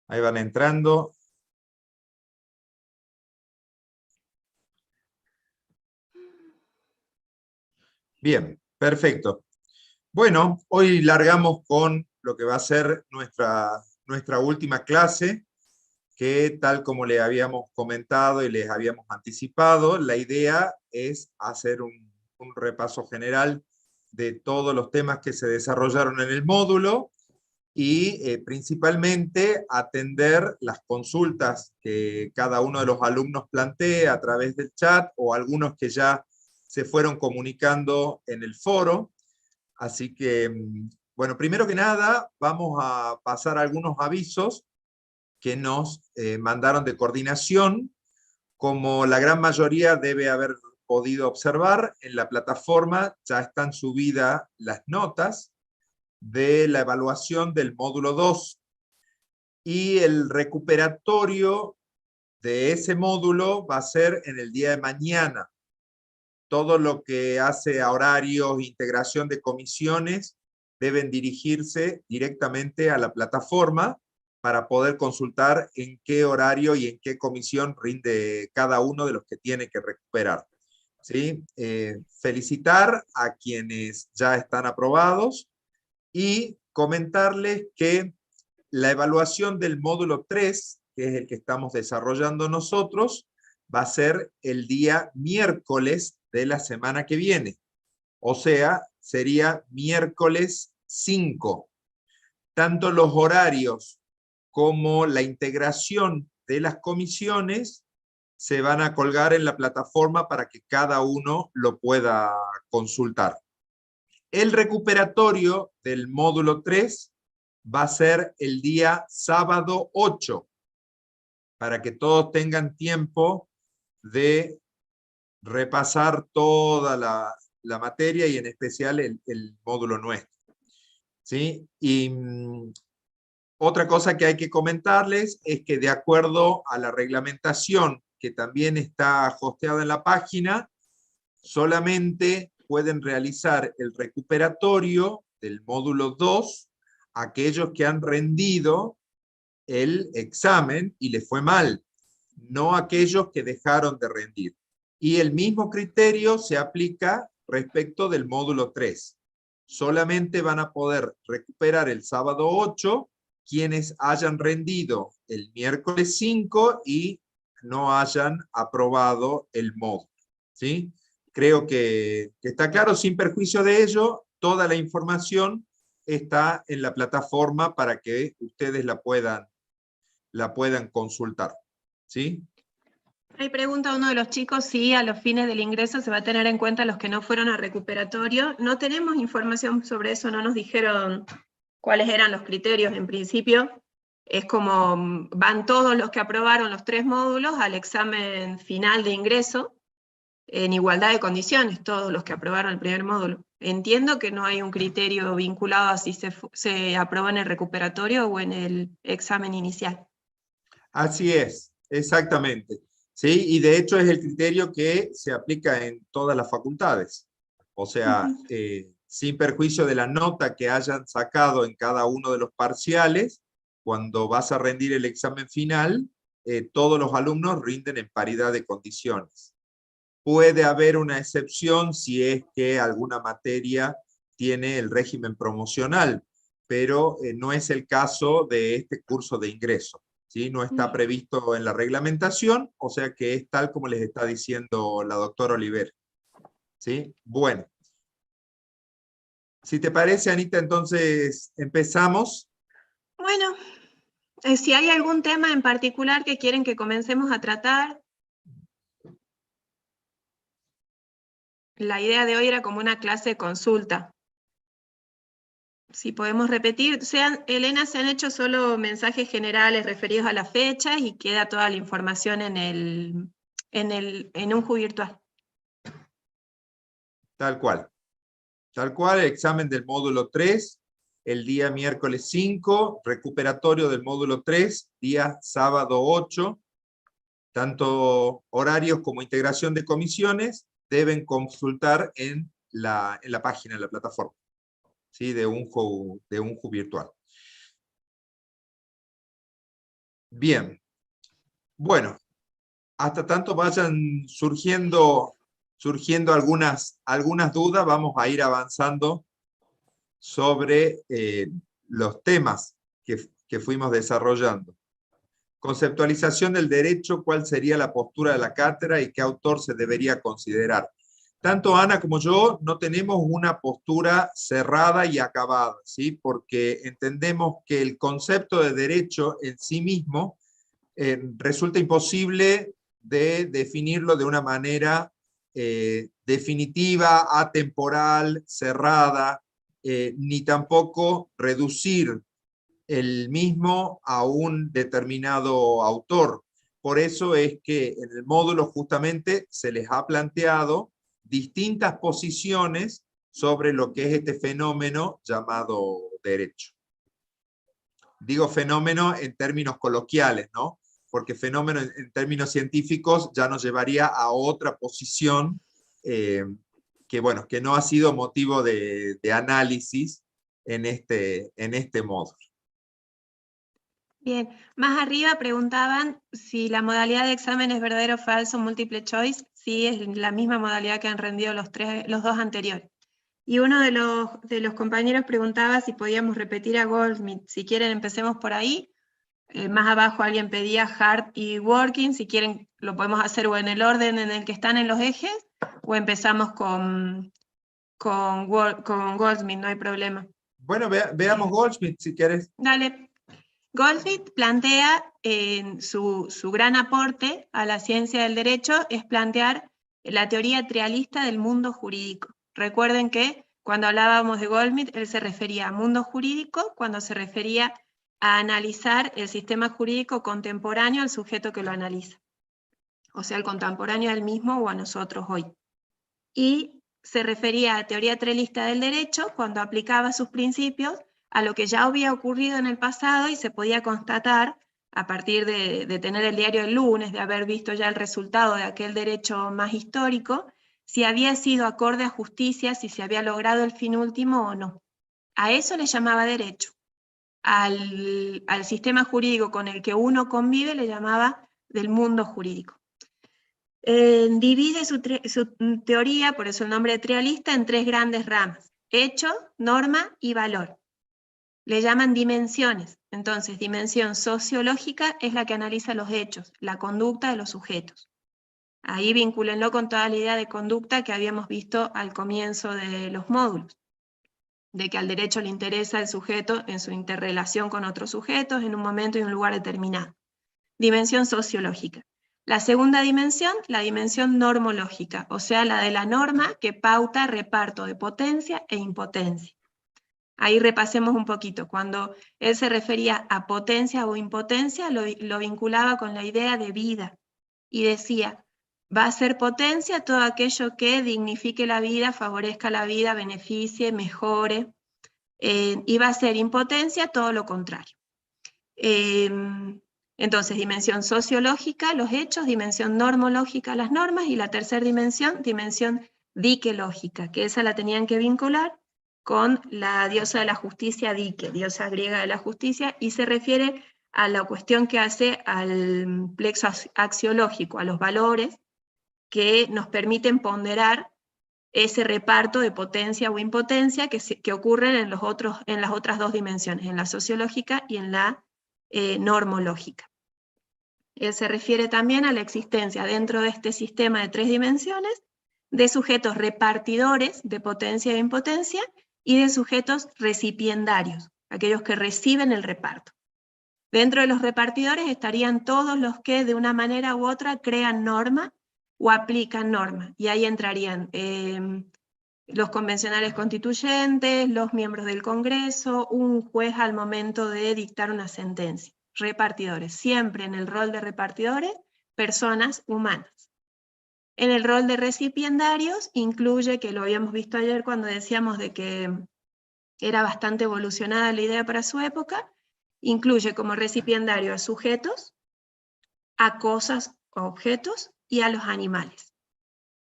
Ahí van entrando. Bien, perfecto. Bueno, hoy largamos con lo que va a ser nuestra última clase, que tal como le habíamos comentado y les habíamos anticipado, la idea es hacer un repaso general de todos los temas que se desarrollaron en el módulo y principalmente atender las consultas que cada uno de los alumnos plantea a través del chat o algunos que ya se fueron comunicando en el foro. Así que, bueno, primero que nada, vamos a pasar algunos avisos que nos mandaron de coordinación. Como la gran mayoría debe haber podido observar, en la plataforma ya están subidas las notas de la evaluación del módulo 2 y el recuperatorio de ese módulo va a ser en el día de mañana. Todo lo que hace a horarios, integración de comisiones, deben dirigirse directamente a la plataforma para poder consultar en qué horario y en qué comisión rinde cada uno de los que tiene que recuperar. ¿Sí? Felicitar a quienes ya están aprobados y comentarles que la evaluación del módulo 3, que es el que estamos desarrollando nosotros, va a ser el día miércoles de la semana que viene. O sea, sería miércoles 5. Tanto los horarios como la integración de las comisiones se van a colgar en la plataforma para que cada uno lo pueda consultar. El recuperatorio del módulo 3 va a ser el día sábado 8, para que todos tengan tiempo de repasar toda la materia y en especial el módulo nuestro. ¿Sí? Y otra cosa que hay que comentarles es que de acuerdo a la reglamentación que también está hosteada en la página, solamente pueden realizar el recuperatorio del módulo 2 aquellos que han rendido el examen y les fue mal, no aquellos que dejaron de rendir. Y el mismo criterio se aplica respecto del módulo 3. Solamente van a poder recuperar el sábado 8 quienes hayan rendido el miércoles 5 y no hayan aprobado el módulo. ¿Sí? Creo que está claro. Sin perjuicio de ello, toda la información está en la plataforma para que ustedes la puedan consultar. ¿Sí? Hay pregunta a uno de los chicos si a los fines del ingreso se va a tener en cuenta los que no fueron a recuperatorio. No tenemos información sobre eso, no nos dijeron cuáles eran los criterios en principio. Es como van todos los que aprobaron los 3 módulos al examen final de ingreso, en igualdad de condiciones, todos los que aprobaron el primer módulo. Entiendo que no hay un criterio vinculado a si se aprobó en el recuperatorio o en el examen inicial. Así es, exactamente. ¿Sí? Y de hecho es el criterio que se aplica en todas las facultades. O sea, sin perjuicio de la nota que hayan sacado en cada uno de los parciales, cuando vas a rendir el examen final, todos los alumnos rinden en paridad de condiciones. Puede haber una excepción si es que alguna materia tiene el régimen promocional, pero no es el caso de este curso de ingreso. ¿Sí? No está previsto en la reglamentación, o sea que es tal como les está diciendo la doctora Oliver. ¿Sí? Bueno. Si te parece, Anita, entonces empezamos. Bueno, si hay algún tema en particular que quieren que comencemos a tratar. La idea de hoy era como una clase de consulta. Si podemos repetir, Elena, se han hecho solo mensajes generales referidos a las fechas y queda toda la información en un Ju virtual. Tal cual. Tal cual, el examen del módulo 3, el día miércoles 5, recuperatorio del módulo 3, día sábado 8, tanto horarios como integración de comisiones deben consultar en la página, en la plataforma, ¿sí? de un Ju virtual. Bien, bueno, hasta tanto vayan surgiendo algunas dudas, vamos a ir avanzando sobre los temas que fuimos desarrollando. Conceptualización del derecho, ¿cuál sería la postura de la cátedra y qué autor se debería considerar? Tanto Ana como yo no tenemos una postura cerrada y acabada, ¿sí? Porque entendemos que el concepto de derecho en sí mismo resulta imposible de definirlo de una manera definitiva, atemporal, cerrada, ni tampoco reducir el mismo a un determinado autor. Por eso es que en el módulo justamente se les ha planteado distintas posiciones sobre lo que es este fenómeno llamado derecho. Digo fenómeno en términos coloquiales, ¿no? Porque fenómeno en términos científicos ya nos llevaría a otra posición que, bueno, que no ha sido motivo de análisis en este módulo. Bien, más arriba preguntaban si la modalidad de examen es verdadero o falso, múltiple choice. Sí, es la misma modalidad que han rendido los dos anteriores. Y uno de los compañeros preguntaba si podíamos repetir a Goldsmith. Si quieren, empecemos por ahí. Más abajo alguien pedía hard y working. Si quieren, lo podemos hacer o en el orden en el que están en los ejes, o empezamos con Goldsmith, no hay problema. Bueno, veamos Goldsmith si quieres. Dale. Goldsmith plantea su gran aporte a la ciencia del derecho es plantear la teoría trialista del mundo jurídico. Recuerden que cuando hablábamos de Goldsmith, él se refería a mundo jurídico cuando se refería a analizar el sistema jurídico contemporáneo al sujeto que lo analiza. O sea, el contemporáneo al mismo o a nosotros hoy. Y se refería a teoría trialista del derecho cuando aplicaba sus principios a lo que ya había ocurrido en el pasado y se podía constatar a partir de tener el diario el lunes, de haber visto ya el resultado de aquel derecho más histórico, si había sido acorde a justicia, si se había logrado el fin último o no. A eso le llamaba derecho. Al sistema jurídico con el que uno convive le llamaba del mundo jurídico. Divide su teoría, por eso el nombre de trialista, en tres grandes ramas: hecho, norma y valor. Le llaman dimensiones. Entonces, dimensión sociológica es la que analiza los hechos, la conducta de los sujetos. Ahí vincúlenlo con toda la idea de conducta que habíamos visto al comienzo de los módulos, de que al derecho le interesa el sujeto en su interrelación con otros sujetos en un momento y un lugar determinado. Dimensión sociológica. La segunda dimensión, la dimensión normológica, o sea, la de la norma que pauta reparto de potencia e impotencia. Ahí repasemos un poquito. Cuando él se refería a potencia o impotencia, lo vinculaba con la idea de vida. Y decía, va a ser potencia todo aquello que dignifique la vida, favorezca la vida, beneficie, mejore. Y va a ser impotencia todo lo contrario. Entonces, dimensión sociológica, los hechos; dimensión normológica, las normas; y la tercera dimensión diquelógica, que esa la tenían que vincular con la diosa de la justicia, Dike, diosa griega de la justicia, y se refiere a la cuestión que hace al plexo axiológico, a los valores que nos permiten ponderar ese reparto de potencia o impotencia que ocurren en las otras dos dimensiones, en la sociológica y en la normológica. Él se refiere también a la existencia dentro de este sistema de tres dimensiones de sujetos repartidores de potencia e impotencia y de sujetos recipiendarios, aquellos que reciben el reparto. Dentro de los repartidores estarían todos los que de una manera u otra crean norma o aplican norma, y ahí entrarían los convencionales constituyentes, los miembros del Congreso, un juez al momento de dictar una sentencia. Repartidores, siempre en el rol de repartidores, personas humanas. En el rol de recipiendarios incluye, que lo habíamos visto ayer cuando decíamos de que era bastante evolucionada la idea para su época, incluye como recipiendario a sujetos, a cosas o objetos y a los animales.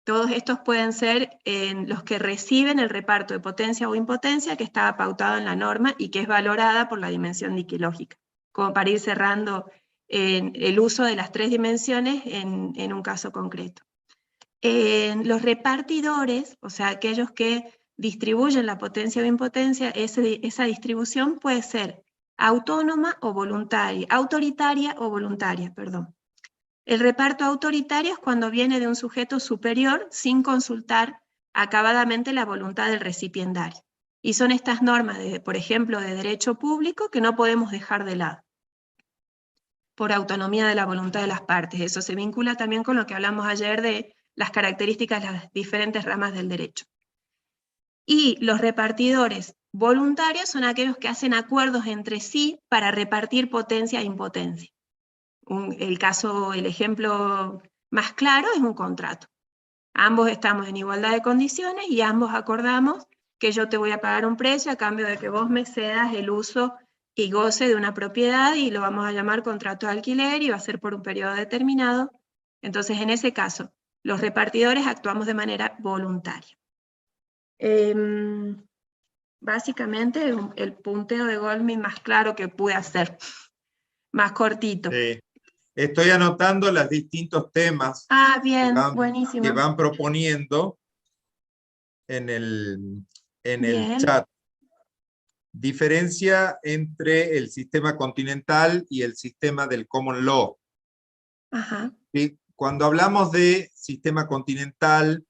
Todos estos pueden ser los que reciben el reparto de potencia o impotencia que estaba pautado en la norma y que es valorada por la dimensión diquelógica. Como para ir cerrando el uso de las 3 dimensiones en un caso concreto. Los repartidores, o sea, aquellos que distribuyen la potencia o impotencia, esa distribución puede ser autónoma o voluntaria, autoritaria o voluntaria, perdón. El reparto autoritario es cuando viene de un sujeto superior sin consultar acabadamente la voluntad del recipiendario. Y son estas normas, por ejemplo, de derecho público que no podemos dejar de lado, por autonomía de la voluntad de las partes. Eso se vincula también con lo que hablamos ayer de las características de las diferentes ramas del derecho. Y los repartidores voluntarios son aquellos que hacen acuerdos entre sí para repartir potencia e impotencia. El ejemplo más claro es un contrato. Ambos estamos en igualdad de condiciones y ambos acordamos que yo te voy a pagar un precio a cambio de que vos me cedas el uso y goce de una propiedad, y lo vamos a llamar contrato de alquiler y va a ser por un periodo determinado. Entonces, en ese caso, los repartidores actuamos de manera voluntaria. Básicamente, el punteo de Goldman más claro que pude hacer, más cortito. Estoy anotando los distintos temas bien, que buenísimo. van proponiendo en el chat. Diferencia entre el sistema continental y el sistema del common law. Ajá. ¿Sí? Cuando hablamos de sistema continental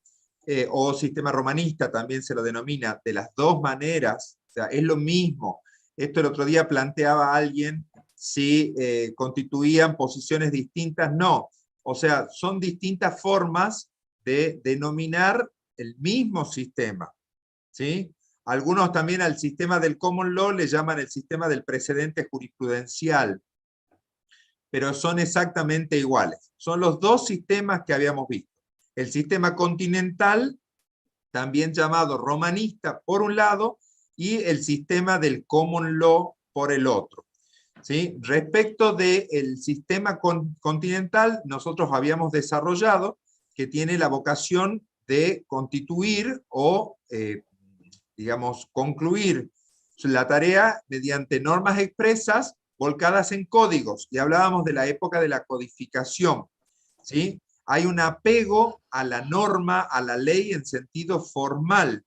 o sistema romanista, también se lo denomina de las dos maneras, o sea, es lo mismo. Esto el otro día planteaba alguien si constituían posiciones distintas. No, o sea, son distintas formas de denominar el mismo sistema, ¿sí? Algunos también al sistema del common law le llaman el sistema del precedente jurisprudencial, pero son exactamente iguales. Son los dos sistemas que habíamos visto. El sistema continental, también llamado romanista por un lado, y el sistema del common law por el otro. ¿Sí? Respecto del sistema continental, nosotros habíamos desarrollado que tiene la vocación de constituir o digamos, concluir la tarea mediante normas expresas volcadas en códigos. Y hablábamos de la época de la codificación, ¿sí? Hay un apego a la norma, a la ley en sentido formal,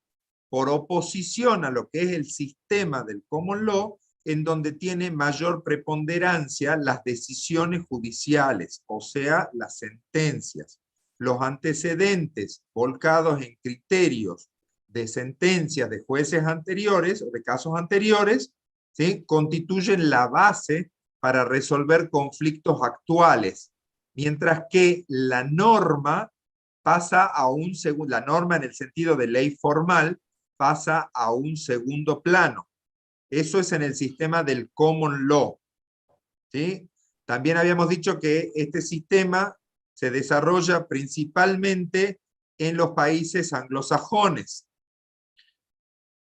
por oposición a lo que es el sistema del common law, en donde tiene mayor preponderancia las decisiones judiciales, o sea, las sentencias. Los antecedentes volcados en criterios de sentencias de jueces anteriores o de casos anteriores, ¿sí? Constituyen la base para resolver conflictos actuales, mientras que la norma pasa a un segundo, la norma en el sentido de ley formal pasa a un segundo plano. Eso es en el sistema del common law, ¿sí? También habíamos dicho que este sistema se desarrolla principalmente en los países anglosajones.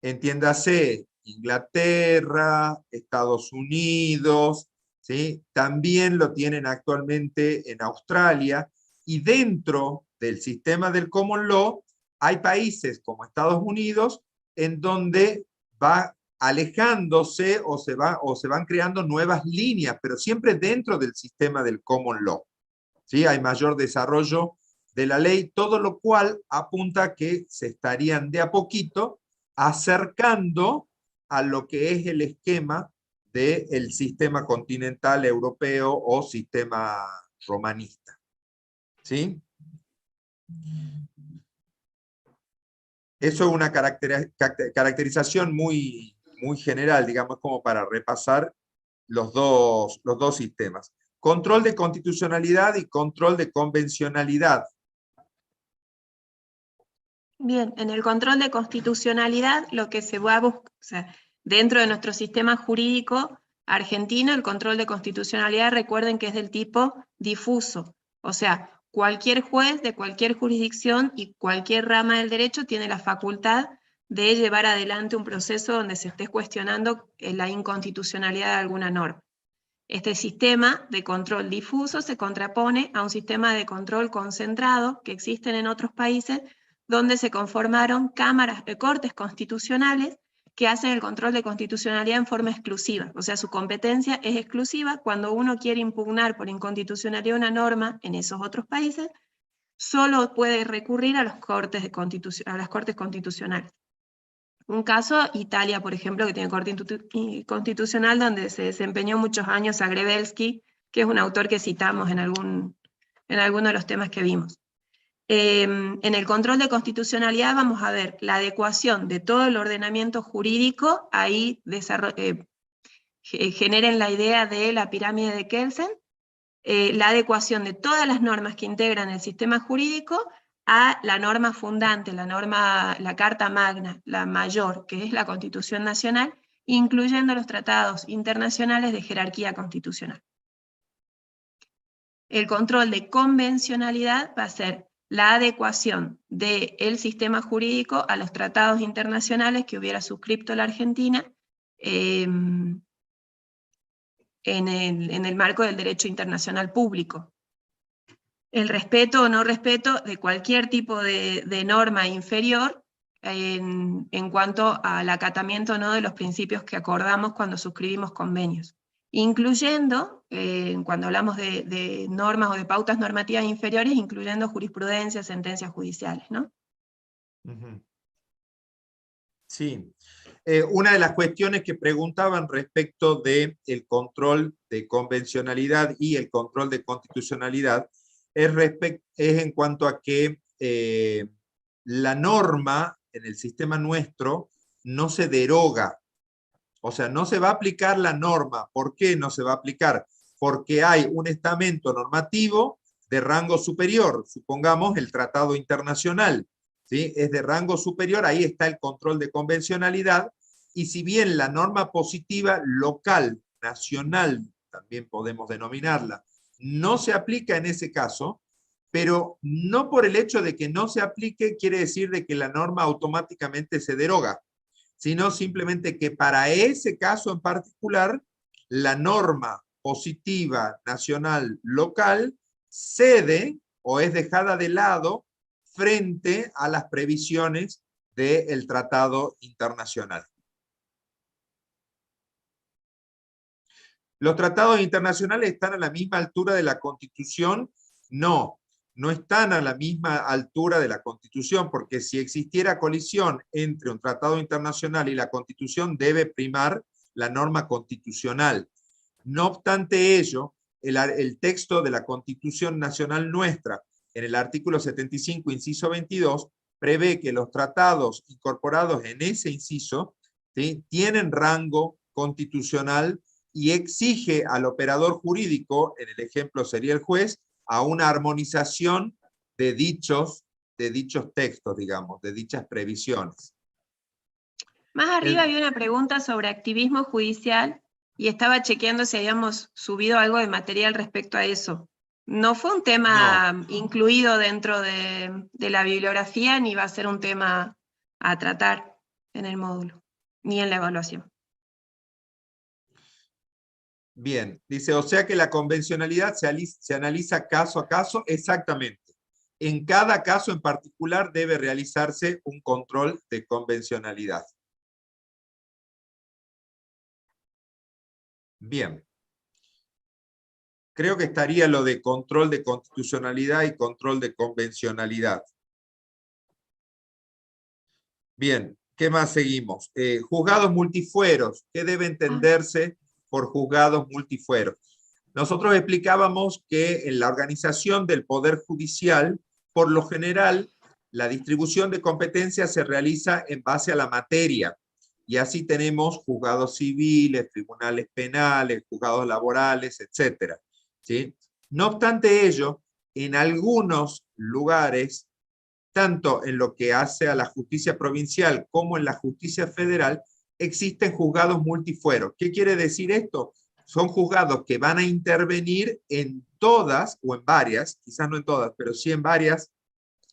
Entiéndase, Inglaterra, Estados Unidos, ¿sí? También lo tienen actualmente en Australia, y dentro del sistema del common law hay países como Estados Unidos en donde va alejándose o se van creando nuevas líneas, pero siempre dentro del sistema del common law, ¿sí? Hay mayor desarrollo de la ley, todo lo cual apunta a que se estarían de a poquito acercando a lo que es el esquema del sistema continental europeo o sistema romanista. ¿Sí? Eso es una caracterización muy general, digamos, como para repasar los dos sistemas. Control de constitucionalidad y control de convencionalidad. Bien, en el control de constitucionalidad lo que se va a buscar, o sea, dentro de nuestro sistema jurídico argentino, el control de constitucionalidad, recuerden que es del tipo difuso, o sea, cualquier juez de cualquier jurisdicción y cualquier rama del derecho tiene la facultad de llevar adelante un proceso donde se esté cuestionando la inconstitucionalidad de alguna norma. Este sistema de control difuso se contrapone a un sistema de control concentrado que existen en otros países, donde se conformaron cortes constitucionales que hacen el control de constitucionalidad en forma exclusiva. O sea, su competencia es exclusiva cuando uno quiere impugnar por inconstitucionalidad una norma en esos otros países, solo puede recurrir a las Cortes Constitucionales. Un caso, Italia, por ejemplo, que tiene Corte Constitucional, donde se desempeñó muchos años Zagrebelsky, que es un autor que citamos en alguno de los temas que vimos. En el control de constitucionalidad vamos a ver la adecuación de todo el ordenamiento jurídico, ahí generen la idea de la pirámide de Kelsen, la adecuación de todas las normas que integran el sistema jurídico a la norma fundante, la Carta Magna, la mayor, que es la Constitución Nacional, incluyendo los tratados internacionales de jerarquía constitucional. El control de convencionalidad va a ser la adecuación del sistema jurídico a los tratados internacionales que hubiera suscrito la Argentina en el marco del derecho internacional público. El respeto o no respeto de cualquier tipo de norma inferior en cuanto al acatamiento o no de los principios que acordamos cuando suscribimos convenios, incluyendo, cuando hablamos de normas o de pautas normativas inferiores, incluyendo jurisprudencia, sentencias judiciales, ¿no? Sí. Una de las cuestiones que preguntaban respecto del control de convencionalidad y el control de constitucionalidad es en cuanto a que la norma en el sistema nuestro no se deroga. O sea, no se va a aplicar la norma. ¿Por qué no se va a aplicar? Porque hay un estamento normativo de rango superior, supongamos el tratado internacional, ¿sí? Es de rango superior, ahí está el control de convencionalidad, y si bien la norma positiva local, nacional, también podemos denominarla, no se aplica en ese caso, pero no por el hecho de que no se aplique quiere decir de que la norma automáticamente se deroga, sino simplemente que para ese caso en particular, la norma positiva nacional local cede o es dejada de lado frente a las previsiones del tratado internacional. ¿Los tratados internacionales están a la misma altura de la Constitución? No, no están a la misma altura de la Constitución, porque si existiera colisión entre un tratado internacional y la Constitución, debe primar la norma constitucional. No obstante ello, el texto de la Constitución Nacional nuestra, en el artículo 75, inciso 22, prevé que los tratados incorporados en ese inciso, ¿sí?, tienen rango constitucional y exige al operador jurídico, en el ejemplo sería el juez, a una armonización de dichos textos, digamos, de dichas previsiones. Más arriba había una pregunta sobre activismo judicial y estaba chequeando si habíamos subido algo de material respecto a eso. No fue un tema incluido dentro de la bibliografía, ni va a ser un tema a tratar en el módulo, ni en la evaluación. Bien, dice, o sea que la convencionalidad se analiza caso a caso. Exactamente. En cada caso en particular debe realizarse un control de convencionalidad. Bien. Creo que estaría lo de control de constitucionalidad y control de convencionalidad. Bien, ¿qué más seguimos? Juzgados multifueros. ¿Qué debe entenderse por juzgados multifueros? Nosotros explicábamos que en la organización del Poder Judicial, por lo general, la distribución de competencias se realiza en base a la materia. Y así tenemos juzgados civiles, tribunales penales, juzgados laborales, etc. ¿Sí? No obstante ello, en algunos lugares, tanto en lo que hace a la justicia provincial como en la justicia federal, existen juzgados multifueros. ¿Qué quiere decir esto? Son juzgados que van a intervenir en todas, o en varias, quizás no en todas, pero sí en varias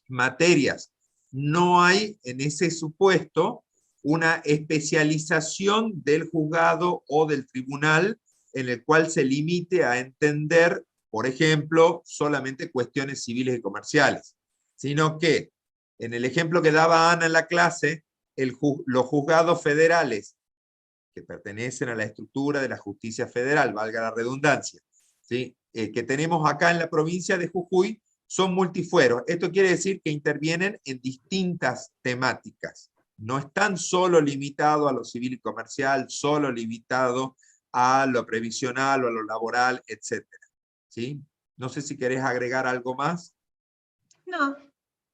materias. No hay en ese supuesto una especialización del juzgado o del tribunal en el cual se limite a entender, por ejemplo, solamente cuestiones civiles y comerciales, sino que, en el ejemplo que daba Ana en la clase, los juzgados federales que pertenecen a la estructura de la justicia federal, valga la redundancia, ¿sí? Que tenemos acá en la provincia de Jujuy, son multifueros. Esto quiere decir que intervienen en distintas temáticas. No están solo limitados a lo civil y comercial, solo limitados a lo previsional o a lo laboral, etc. ¿Sí? No sé si querés agregar algo más. No,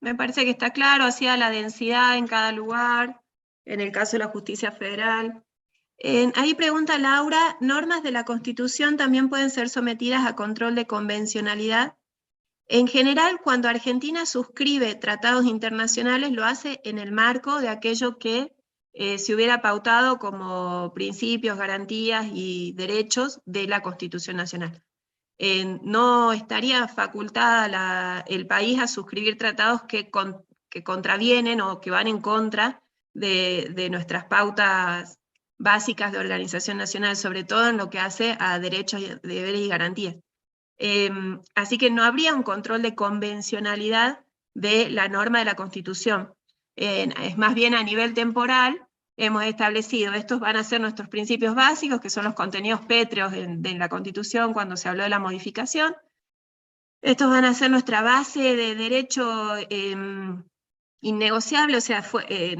me parece que está claro, hacía la densidad en cada lugar, en el caso de la justicia federal. Ahí pregunta Laura, ¿normas de la Constitución también pueden ser sometidas a control de convencionalidad? En general, cuando Argentina suscribe tratados internacionales, lo hace en el marco de aquello que se hubiera pautado como principios, garantías y derechos de la Constitución Nacional. No estaría facultada el país a suscribir tratados que contravienen o que van en contra de nuestras pautas básicas de organización nacional, sobre todo en lo que hace a derechos, deberes y garantías. Así que no habría un control de convencionalidad de la norma de la Constitución. Es más bien a nivel temporal, hemos establecido, estos van a ser nuestros principios básicos, que son los contenidos pétreos de la Constitución cuando se habló de la modificación. Estos van a ser nuestra base de derecho innegociable, o sea,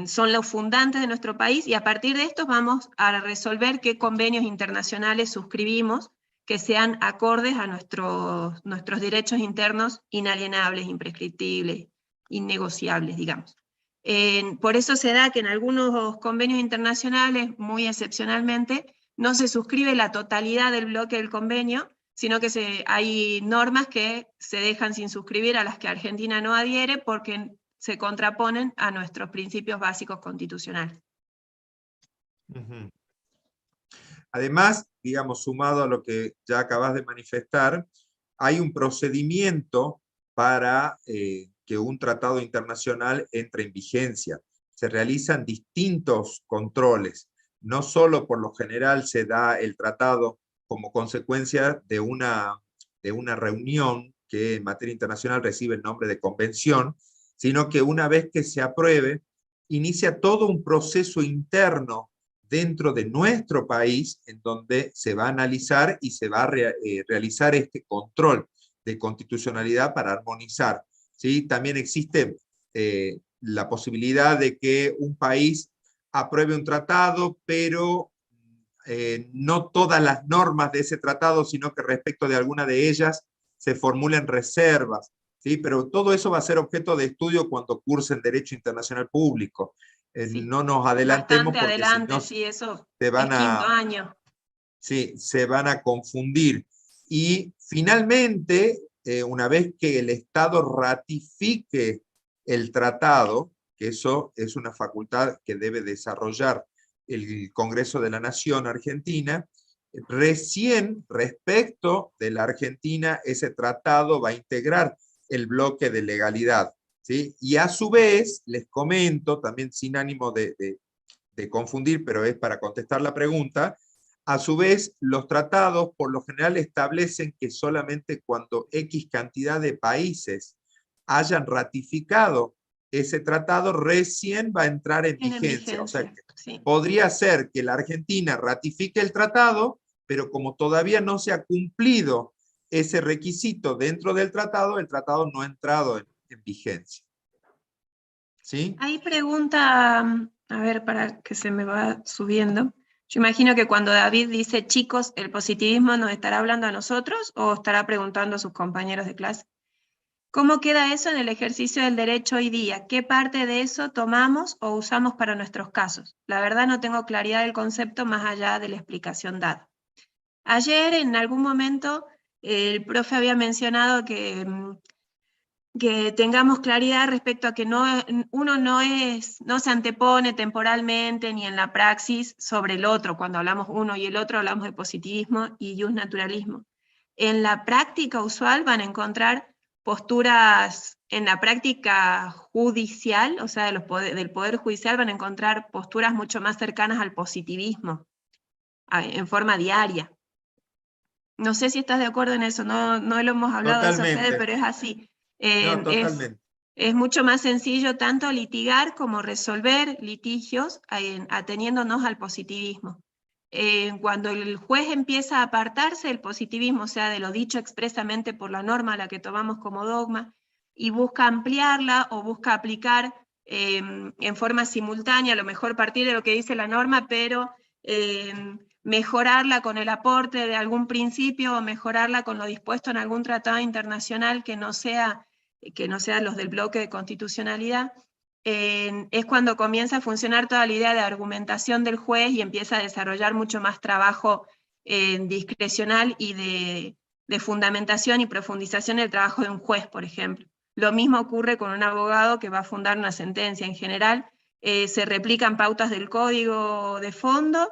son los fundantes de nuestro país, y a partir de estos vamos a resolver qué convenios internacionales suscribimos que sean acordes a nuestros derechos internos inalienables, imprescriptibles, innegociables, digamos. Por eso se da que en algunos convenios internacionales, muy excepcionalmente, no se suscribe la totalidad del bloque del convenio, sino que hay normas que se dejan sin suscribir, a las que Argentina no adhiere porque se contraponen a nuestros principios básicos constitucionales. Uh-huh. Además, digamos, sumado a lo que ya acabas de manifestar, hay un procedimiento para que un tratado internacional entre en vigencia. Se realizan distintos controles. No solo por lo general se da el tratado como consecuencia de una reunión que en materia internacional recibe el nombre de convención, sino que una vez que se apruebe, inicia todo un proceso interno dentro de nuestro país, en donde se va a analizar y se va a realizar este control de constitucionalidad para armonizar. ¿Sí? También existe la posibilidad de que un país apruebe un tratado, pero no todas las normas de ese tratado, sino que respecto de alguna de ellas se formulen reservas. ¿Sí? Pero todo eso va a ser objeto de estudio cuando cursen Derecho Internacional Público. Sí, No nos adelantemos bastante porque adelante, si no sí, eso se van es quinto año. Sí, se van a confundir. Y finalmente, una vez que el Estado ratifique el tratado, que eso es una facultad que debe desarrollar el Congreso de la Nación Argentina, recién respecto de la Argentina ese tratado va a integrar el bloque de legalidad. ¿Sí? Y a su vez, les comento, también sin ánimo de confundir, pero es para contestar la pregunta, a su vez, los tratados por lo general establecen que solamente cuando X cantidad de países hayan ratificado ese tratado, recién va a entrar en vigencia. O sea, sí. Podría ser que la Argentina ratifique el tratado, pero como todavía no se ha cumplido ese requisito dentro del tratado, el tratado no ha entrado en vigencia. ¿Sí? Ahí pregunta, a ver, para que se me va subiendo. Yo imagino que cuando David dice chicos, ¿el positivismo nos estará hablando a nosotros o estará preguntando a sus compañeros de clase? ¿Cómo queda eso en el ejercicio del derecho hoy día? ¿Qué parte de eso tomamos o usamos para nuestros casos? La verdad no tengo claridad del concepto más allá de la explicación dada. Ayer en algún momento el profe había mencionado que tengamos claridad respecto a que uno no se antepone temporalmente ni en la praxis sobre el otro. Cuando hablamos uno y el otro hablamos de positivismo y justnaturalismo. En la práctica usual van a encontrar posturas, en la práctica judicial, o sea, del poder judicial, van a encontrar posturas mucho más cercanas al positivismo, en forma diaria. No sé si estás de acuerdo en eso, no lo hemos hablado de eso, Fede, pero es así. No, totalmente. Es mucho más sencillo tanto litigar como resolver litigios ateniéndonos al positivismo. Cuando el juez empieza a apartarse del positivismo, o sea, de lo dicho expresamente por la norma a la que tomamos como dogma, y busca ampliarla o busca aplicar en forma simultánea, a lo mejor partir de lo que dice la norma, pero mejorarla con el aporte de algún principio o mejorarla con lo dispuesto en algún tratado internacional que no sea los del bloque de constitucionalidad, es cuando comienza a funcionar toda la idea de argumentación del juez y empieza a desarrollar mucho más trabajo discrecional y de fundamentación y profundización del trabajo de un juez, por ejemplo. Lo mismo ocurre con un abogado que va a fundar una sentencia. En general, se replican pautas del código de fondo,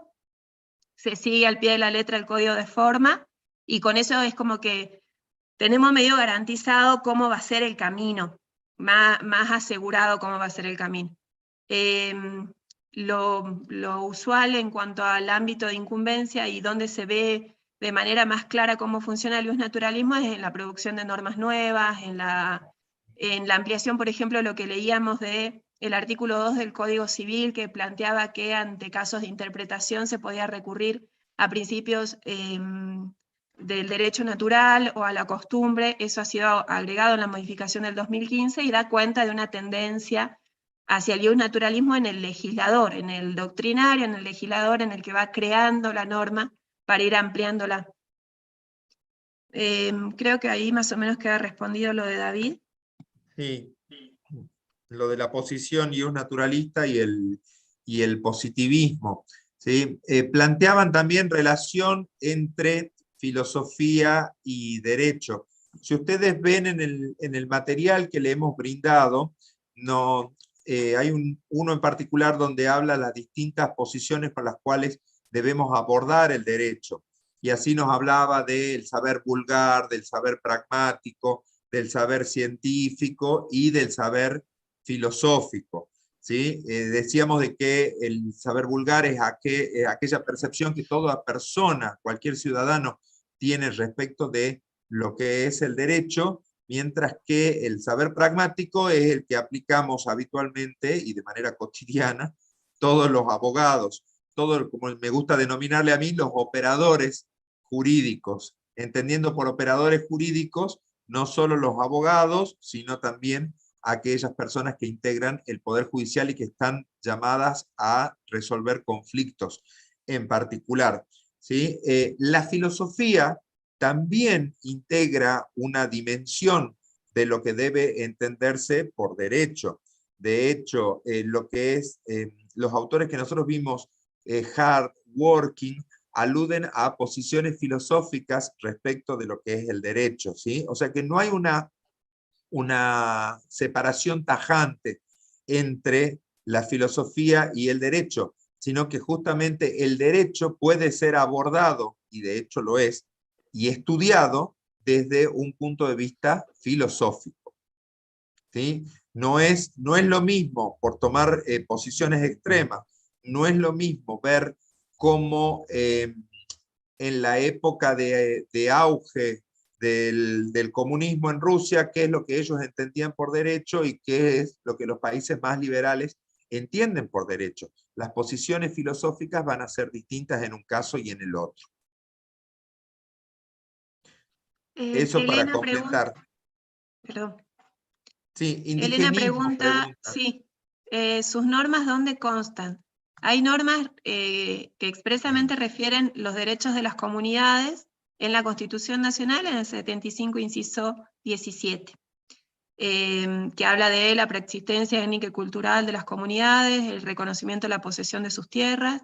se sigue al pie de la letra el código de forma, y con eso es como que tenemos medio garantizado cómo va a ser el camino, más asegurado cómo va a ser el camino. Lo usual en cuanto al ámbito de incumbencia y donde se ve de manera más clara cómo funciona el naturalismo es en la producción de normas nuevas, en la ampliación, por ejemplo, lo que leíamos del artículo 2 del Código Civil, que planteaba que ante casos de interpretación se podía recurrir a principios del derecho natural o a la costumbre. Eso ha sido agregado en la modificación del 2015 y da cuenta de una tendencia hacia el naturalismo en el legislador, en el doctrinario, en el legislador, en el que va creando la norma para ir ampliándola. Creo que ahí más o menos queda respondido lo de David. Sí, lo de la posición naturalista y el positivismo, ¿sí? Planteaban también relación entre filosofía y derecho. Si ustedes ven en el material que le hemos brindado, hay uno en particular donde habla las distintas posiciones con las cuales debemos abordar el derecho. Y así nos hablaba del saber vulgar, del saber pragmático, del saber científico y del saber filosófico. ¿Sí? Decíamos de que el saber vulgar es aquella percepción que toda persona, cualquier ciudadano, tiene respecto de lo que es el derecho, mientras que el saber pragmático es el que aplicamos habitualmente y de manera cotidiana todos los abogados, como me gusta denominarle a mí, los operadores jurídicos, entendiendo por operadores jurídicos no solo los abogados, sino también aquellas personas que integran el Poder Judicial y que están llamadas a resolver conflictos en particular. ¿Sí? La filosofía también integra una dimensión de lo que debe entenderse por derecho. De hecho, lo que es los autores que nosotros vimos, hard working, aluden a posiciones filosóficas respecto de lo que es el derecho, ¿sí? O sea que no hay una separación tajante entre la filosofía y el derecho, sino que justamente el derecho puede ser abordado, y de hecho lo es, y estudiado desde un punto de vista filosófico. ¿Sí? No es lo mismo, por tomar posiciones extremas, no es lo mismo ver cómo en la época de auge del comunismo en Rusia, qué es lo que ellos entendían por derecho y qué es lo que los países más liberales entienden por derecho. Las posiciones filosóficas van a ser distintas en un caso y en el otro. Eso para Elena completar. perdón. Sí, Elena indigenismo, pregunta, pregunta. sí, ¿sus normas dónde constan? Hay normas que expresamente refieren los derechos de las comunidades en la Constitución Nacional, en el 75, inciso 17, que habla de la preexistencia étnica y cultural de las comunidades, el reconocimiento de la posesión de sus tierras.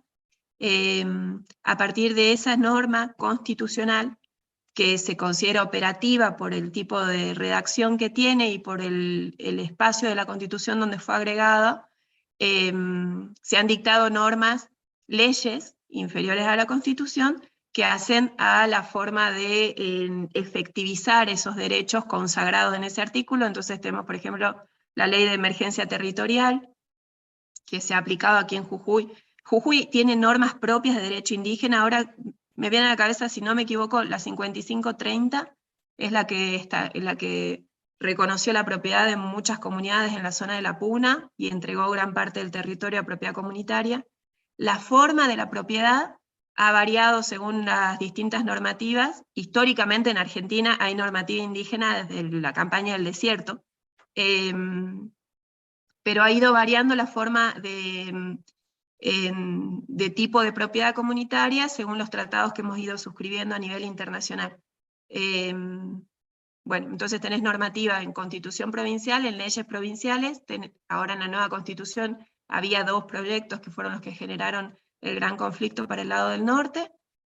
A partir de esa norma constitucional, que se considera operativa por el tipo de redacción que tiene y por el espacio de la Constitución donde fue agregada, se han dictado normas, leyes inferiores a la Constitución, que hacen a la forma de efectivizar esos derechos consagrados en ese artículo. Entonces tenemos, por ejemplo, la ley de emergencia territorial, que se ha aplicado aquí en Jujuy. Jujuy tiene normas propias de derecho indígena. Ahora me viene a la cabeza, si no me equivoco, la 5530 es la que reconoció la propiedad de muchas comunidades en la zona de la Puna y entregó gran parte del territorio a propiedad comunitaria. La forma de la propiedad ha variado según las distintas normativas. Históricamente en Argentina hay normativa indígena desde la campaña del desierto, pero ha ido variando la forma de tipo de propiedad comunitaria según los tratados que hemos ido suscribiendo a nivel internacional. Bueno, entonces tenés normativa en constitución provincial, en leyes provinciales, ahora en la nueva constitución había 2 proyectos que fueron los que generaron el gran conflicto para el lado del norte.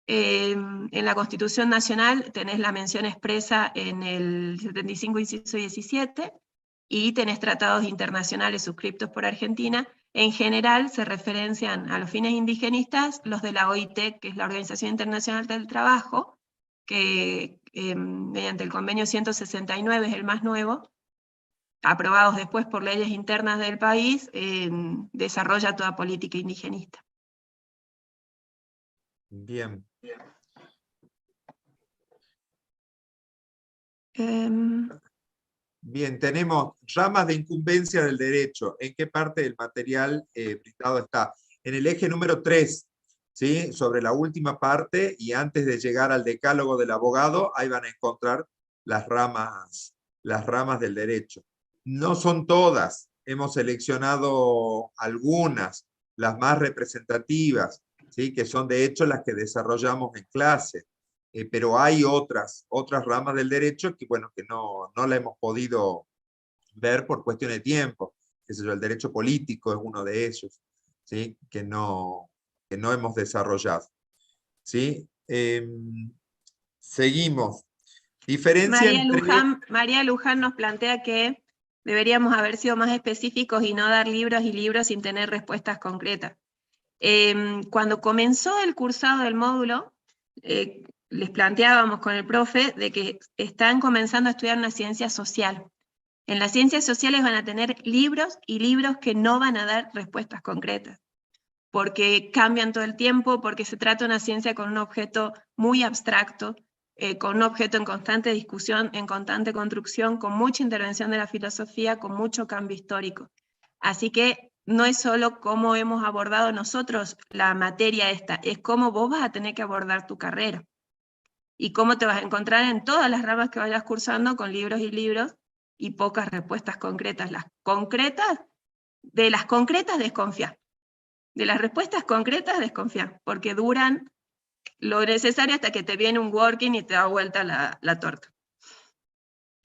En la Constitución Nacional tenés la mención expresa en el 75, inciso 17, y tenés tratados internacionales suscriptos por Argentina. En general se referencian a los fines indigenistas los de la OIT, que es la Organización Internacional del Trabajo, que mediante el convenio 169 es el más nuevo, aprobados después por leyes internas del país, desarrolla toda política indigenista. Bien. Bien, tenemos ramas de incumbencia del derecho. ¿En qué parte del material brindado está? En el eje número 3, ¿sí? Sobre la última parte, y antes de llegar al decálogo del abogado, ahí van a encontrar las ramas del derecho. No son todas, hemos seleccionado algunas, las más representativas, ¿sí? Que son de hecho las que desarrollamos en clase. Pero hay otras ramas del derecho que, bueno, que no la hemos podido ver por cuestión de tiempo. El derecho político es uno de ellos, ¿sí? que no hemos desarrollado. ¿Sí? Seguimos. Diferencia María Luján nos plantea que deberíamos haber sido más específicos y no dar libros y libros sin tener respuestas concretas. Cuando comenzó el cursado del módulo, les planteábamos con el profe de que están comenzando a estudiar una ciencia social. En las ciencias sociales van a tener libros y libros que no van a dar respuestas concretas, porque cambian todo el tiempo, porque se trata de una ciencia con un objeto muy abstracto, con un objeto en constante discusión, en constante construcción, con mucha intervención de la filosofía, con mucho cambio histórico. Así que no es solo cómo hemos abordado nosotros la materia esta, es cómo vos vas a tener que abordar tu carrera. Y cómo te vas a encontrar en todas las ramas que vayas cursando con libros y libros y pocas respuestas concretas. De las concretas desconfía. De las respuestas concretas desconfía, porque duran lo necesario hasta que te viene un working y te da vuelta la torta.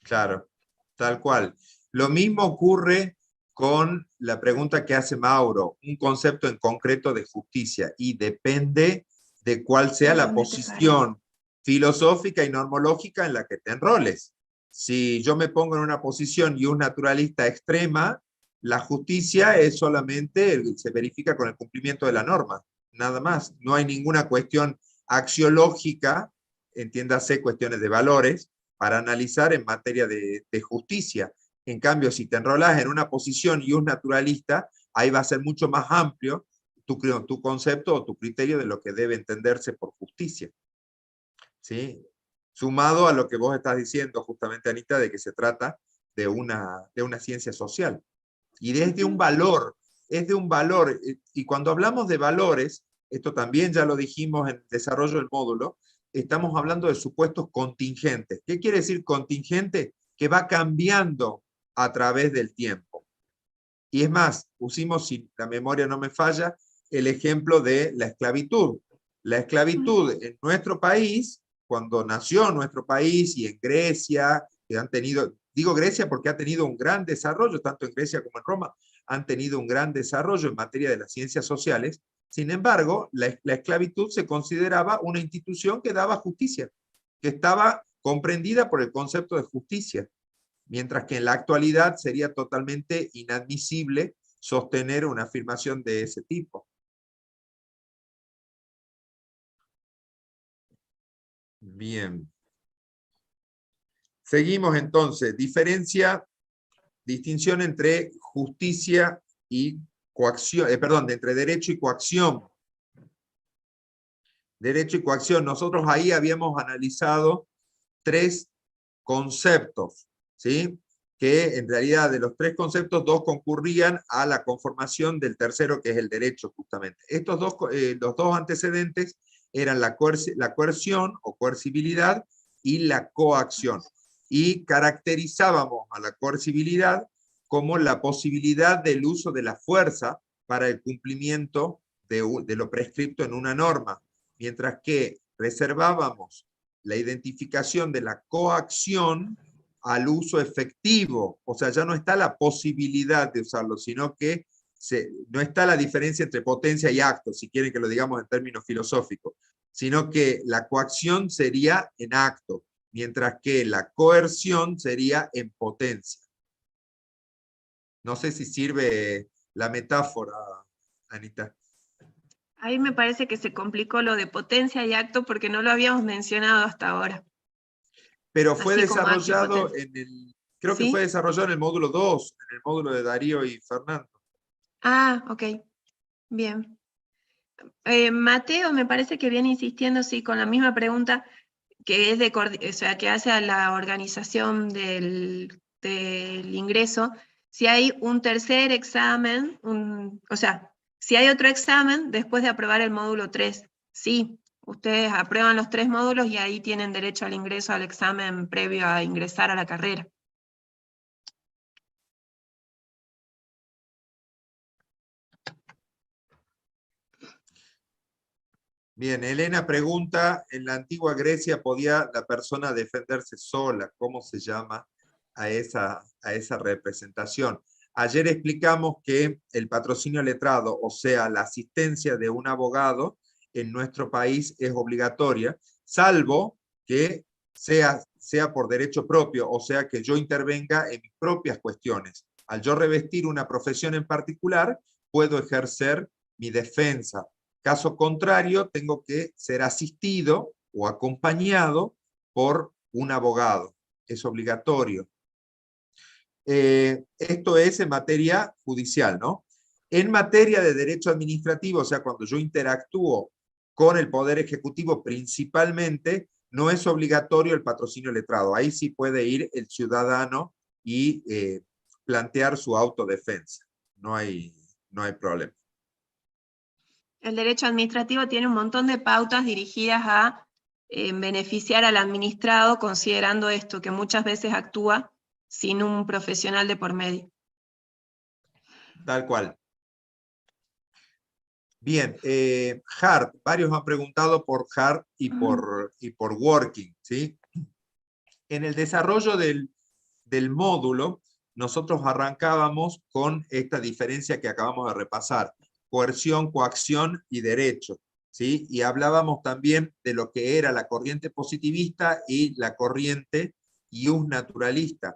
Claro, tal cual. Lo mismo ocurre con la pregunta que hace Mauro, un concepto en concreto de justicia, y depende de cuál sea la posición filosófica y normológica en la que te enroles. Si yo me pongo en una posición y un naturalista extrema, la justicia es solamente, se verifica con el cumplimiento de la norma, nada más. No hay ninguna cuestión axiológica, entiéndase cuestiones de valores, para analizar en materia de justicia. En cambio, si te enrolas en una posición y un naturalista, ahí va a ser mucho más amplio tu concepto o tu criterio de lo que debe entenderse por justicia. ¿Sí? Sumado a lo que vos estás diciendo justamente, Anita, de que se trata de una ciencia social. Y desde un valor, es de un valor. Y cuando hablamos de valores, esto también ya lo dijimos en el desarrollo del módulo, estamos hablando de supuestos contingentes. ¿Qué quiere decir contingente? Que va cambiando a través del tiempo. Y es más, pusimos, si la memoria no me falla, el ejemplo de la esclavitud. La esclavitud en nuestro país, cuando nació nuestro país y en Grecia, que han tenido, digo Grecia porque ha tenido un gran desarrollo, tanto en Grecia como en Roma, han tenido un gran desarrollo en materia de las ciencias sociales. Sin embargo, la esclavitud se consideraba una institución que daba justicia, que estaba comprendida por el concepto de justicia, mientras que en la actualidad sería totalmente inadmisible sostener una afirmación de ese tipo. Bien. Seguimos entonces. Distinción entre justicia y coacción, entre derecho y coacción. Derecho y coacción. Nosotros ahí habíamos analizado 3 conceptos, ¿sí? que en realidad de los tres conceptos, dos concurrían a la conformación del tercero, que es el derecho, justamente. Estos dos, los dos antecedentes eran la coerción o coercibilidad y la coacción. Y caracterizábamos a la coercibilidad como la posibilidad del uso de la fuerza para el cumplimiento de lo prescripto en una norma, mientras que reservábamos la identificación de la coacción al uso efectivo, o sea, ya no está la posibilidad de usarlo, sino que no está la diferencia entre potencia y acto, si quieren que lo digamos en términos filosóficos, sino que la coacción sería en acto, mientras que la coerción sería en potencia. No sé si sirve la metáfora, Anita. Ahí me parece que se complicó lo de potencia y acto porque no lo habíamos mencionado hasta ahora. Pero fue Así como acto y desarrollado potencia. en el, creo que ¿Sí? fue desarrollado en el módulo 2, en el módulo de Darío y Fernando. Ah, ok. Bien. Mateo me parece que viene insistiendo, sí, con la misma pregunta que es o sea, que hace a la organización del ingreso, si hay un tercer examen, o sea, si hay otro examen después de aprobar el módulo 3. Sí, ustedes aprueban los 3 módulos y ahí tienen derecho al ingreso al examen previo a ingresar a la carrera. Bien, Elena pregunta, en la antigua Grecia podía la persona defenderse sola, ¿cómo se llama a esa representación? Ayer explicamos que el patrocinio letrado, o sea, la asistencia de un abogado en nuestro país es obligatoria, salvo que sea por derecho propio, o sea, que yo intervenga en mis propias cuestiones. Al yo revestir una profesión en particular, puedo ejercer mi defensa. Caso contrario, tengo que ser asistido o acompañado por un abogado. Es obligatorio. Esto es en materia judicial, ¿no? En materia de derecho administrativo, o sea, cuando yo interactúo con el Poder Ejecutivo principalmente, no es obligatorio el patrocinio letrado. Ahí sí puede ir el ciudadano y plantear su autodefensa. No hay problema. El derecho administrativo tiene un montón de pautas dirigidas a beneficiar al administrado, considerando esto, que muchas veces actúa sin un profesional de por medio. Tal cual. Bien, Hart, varios han preguntado por Hart y por Working, ¿sí? En el desarrollo del módulo, nosotros arrancábamos con esta diferencia que acabamos de repasar, coerción, coacción y derecho, ¿sí? Y hablábamos también de lo que era la corriente positivista y la corriente iusnaturalista.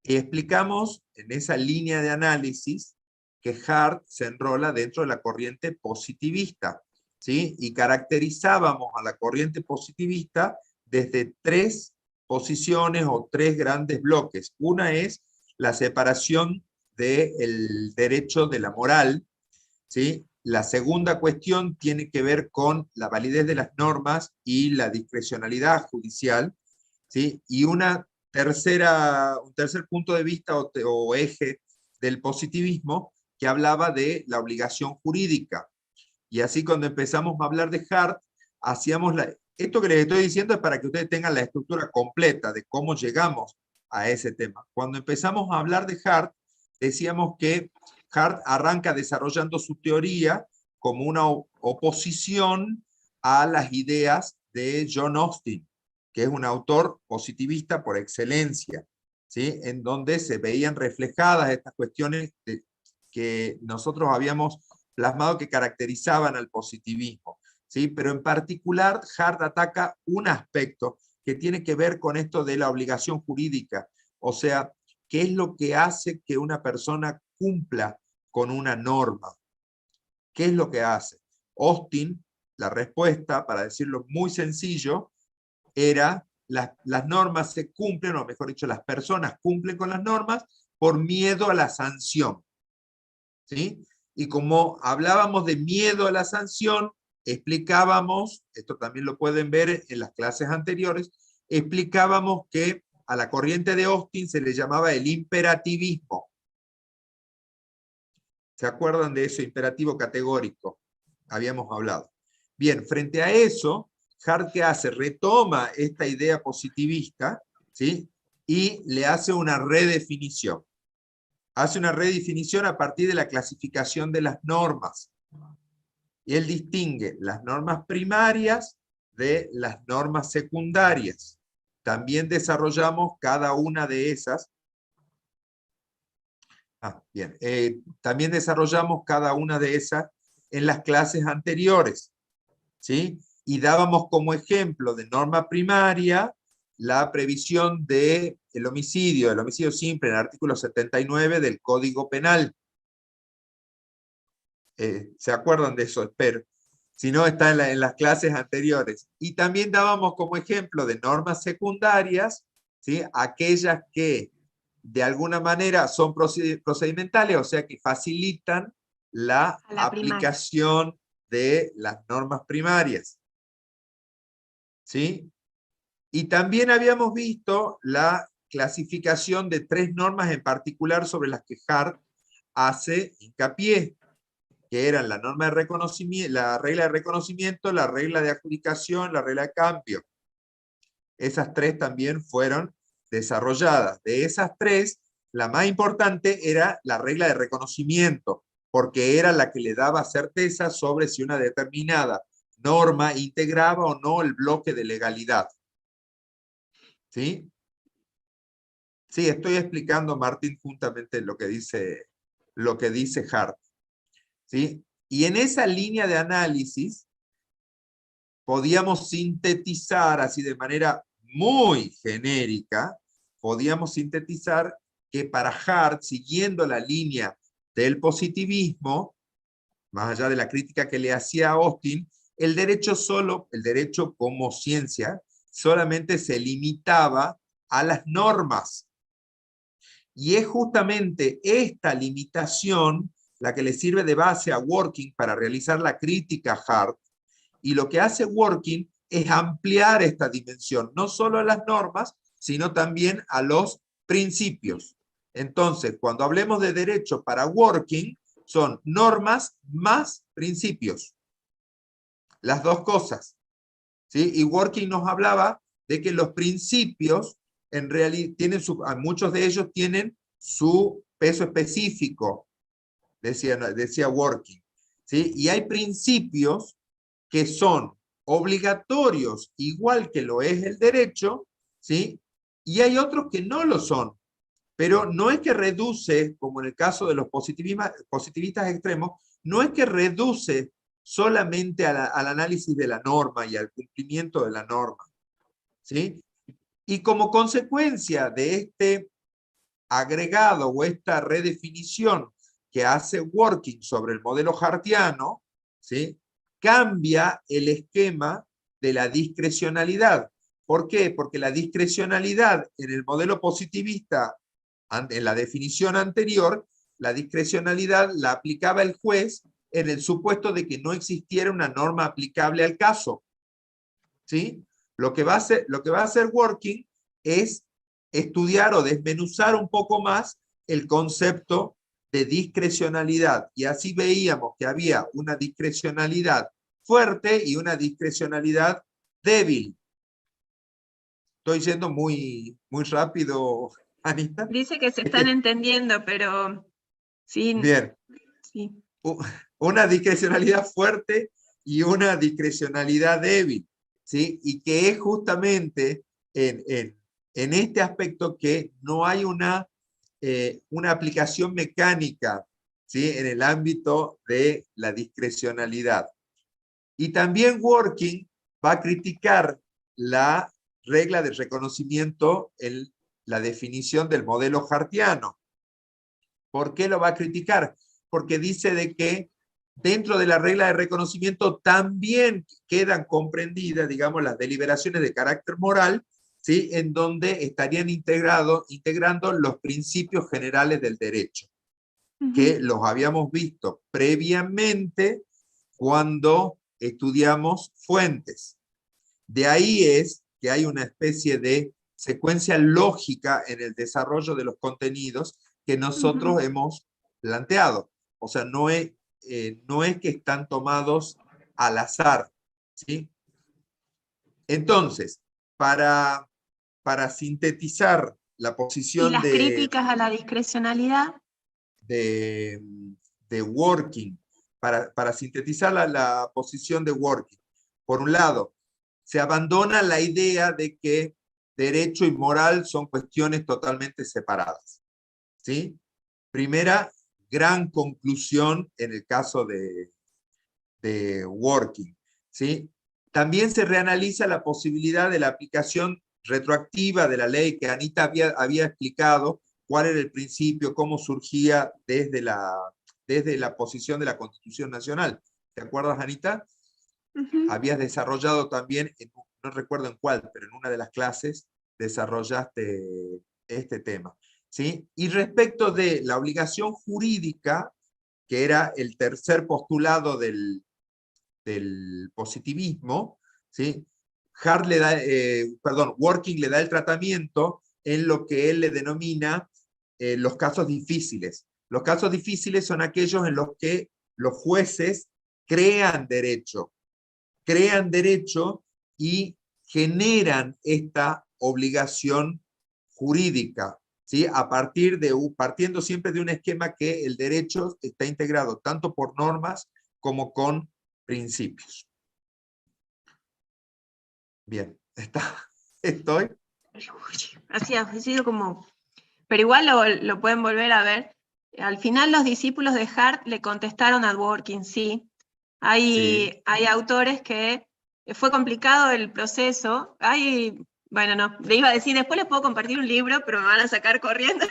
Y explicamos en esa línea de análisis que Hart se enrola dentro de la corriente positivista, ¿sí? Y caracterizábamos a la corriente positivista desde tres posiciones o tres grandes bloques. Una es la separación del derecho de la moral, ¿sí? La segunda cuestión tiene que ver con la validez de las normas y la discrecionalidad judicial, ¿sí? Y un tercer punto de vista o eje del positivismo que hablaba de la obligación jurídica. Y así cuando empezamos a hablar de Hart, hacíamos esto que les estoy diciendo es para que ustedes tengan la estructura completa de cómo llegamos a ese tema. Cuando empezamos a hablar de Hart, decíamos que Hart arranca desarrollando su teoría como una oposición a las ideas de John Austin, que es un autor positivista por excelencia, ¿sí? En donde se veían reflejadas estas cuestiones que nosotros habíamos plasmado que caracterizaban al positivismo, ¿sí? Pero en particular, Hart ataca un aspecto que tiene que ver con esto de la obligación jurídica, o sea, ¿qué es lo que hace que una persona cumpla con una norma? ¿Qué es lo que hace? Austin, la respuesta, para decirlo muy sencillo, era las normas se cumplen, o mejor dicho, las personas cumplen con las normas por miedo a la sanción, ¿sí? Y como hablábamos de miedo a la sanción, explicábamos, esto también lo pueden ver en las clases anteriores, explicábamos que a la corriente de Austin se le llamaba el imperativismo. ¿Se acuerdan de eso? Imperativo categórico. Habíamos hablado. Bien, frente a eso, Hart, ¿qué hace? Retoma esta idea positivista, ¿sí? Y le hace una redefinición. Hace una redefinición a partir de la clasificación de las normas. Y él distingue las normas primarias de las normas secundarias. También desarrollamos cada una de esas. Bien. También desarrollamos cada una de esas en las clases anteriores, ¿sí? Y dábamos como ejemplo de norma primaria la previsión del homicidio, el homicidio simple en el artículo 79 del Código Penal. ¿Se acuerdan de eso? Espero. Si no, está en las clases anteriores. Y también dábamos como ejemplo de normas secundarias, ¿sí? Aquellas que de alguna manera son procedimentales, o sea que facilitan la aplicación de las normas primarias. ¿Sí? Y también habíamos visto la clasificación de 3 normas en particular sobre las que Hart hace hincapié, que eran la norma de reconocimiento, la regla de reconocimiento, la regla de adjudicación, la regla de cambio. Esas 3 también fueron desarrolladas. De esas 3, la más importante era la regla de reconocimiento, porque era la que le daba certeza sobre si una determinada norma integraba o no el bloque de legalidad. ¿Sí? Sí, estoy explicando, Martín, juntamente lo que dice Hart. ¿Sí? Y en esa línea de análisis podíamos sintetizar así de manera muy genérica, podíamos sintetizar que para Hart, siguiendo la línea del positivismo, más allá de la crítica que le hacía a Austin, el derecho como ciencia, solamente se limitaba a las normas. Y es justamente esta limitación la que le sirve de base a Working para realizar la crítica a Hart. Y lo que hace Working es ampliar esta dimensión, no solo a las normas, sino también a los principios. Entonces, cuando hablemos de derecho para Working, son normas más principios. Las dos cosas. ¿Sí? Y Working nos hablaba de que los principios, en realidad, muchos de ellos tienen su peso específico, decía Working. ¿Sí? Y hay principios que son obligatorios, igual que lo es el derecho, ¿sí? Y hay otros que no lo son. Pero no es que reduce, como en el caso de los positivistas extremos, no es que reduce solamente al análisis de la norma y al cumplimiento de la norma. ¿Sí? Y como consecuencia de este agregado o esta redefinición que hace Working sobre el modelo hartiano, ¿sí? Cambia el esquema de la discrecionalidad. ¿Por qué? Porque la discrecionalidad en el modelo positivista, en la definición anterior, la discrecionalidad la aplicaba el juez en el supuesto de que no existiera una norma aplicable al caso. ¿Sí? Lo que va a hacer Working es estudiar o desmenuzar un poco más el concepto de discrecionalidad. Y así veíamos que había una discrecionalidad fuerte y una discrecionalidad débil. Estoy yendo muy rápido, Anita. Dice que se están entendiendo, pero sí. Bien. Sí. Una discrecionalidad fuerte y una discrecionalidad débil, ¿sí? Y que es justamente en este aspecto que no hay una aplicación mecánica, ¿sí? En el ámbito de la discrecionalidad. Y también Working va a criticar la regla de reconocimiento en la definición del modelo hartiano. ¿Por qué lo va a criticar? Porque dice de que dentro de la regla de reconocimiento también quedan comprendidas, digamos, las deliberaciones de carácter moral, ¿sí? En donde estarían integrando los principios generales del derecho, que los habíamos visto previamente cuando estudiamos fuentes. De ahí es que hay una especie de secuencia lógica en el desarrollo de los contenidos que nosotros hemos planteado. O sea, no es que están tomados al azar, ¿sí? Entonces, para sintetizar la ¿Y posición las críticas a la discrecionalidad? de, de Working, para sintetizar la posición de Working, por un lado, se abandona la idea de que derecho y moral son cuestiones totalmente separadas, ¿sí? Primera gran conclusión en el caso de Working, ¿sí? También se reanaliza la posibilidad de la aplicación retroactiva de la ley que Anita había explicado, cuál era el principio, cómo surgía desde la posición de la Constitución Nacional. ¿Te acuerdas, Anita? Habías desarrollado también, no recuerdo en cuál, pero en una de las clases desarrollaste este tema, ¿sí? Y respecto de la obligación jurídica, que era el tercer postulado del positivismo, ¿sí? Working le da el tratamiento en lo que él le denomina los casos difíciles. Los casos difíciles son aquellos en los que los jueces crean derecho y generan esta obligación jurídica, ¿sí? Partiendo siempre de un esquema que el derecho está integrado tanto por normas como con principios. Bien, estoy. Así ha sido como... Pero igual lo pueden volver a ver. Al final los discípulos de Hart le contestaron a Dworkin, sí. Sí. Hay autores que fue complicado el proceso. Bueno, no, le iba a decir, después les puedo compartir un libro, pero me van a sacar corriendo.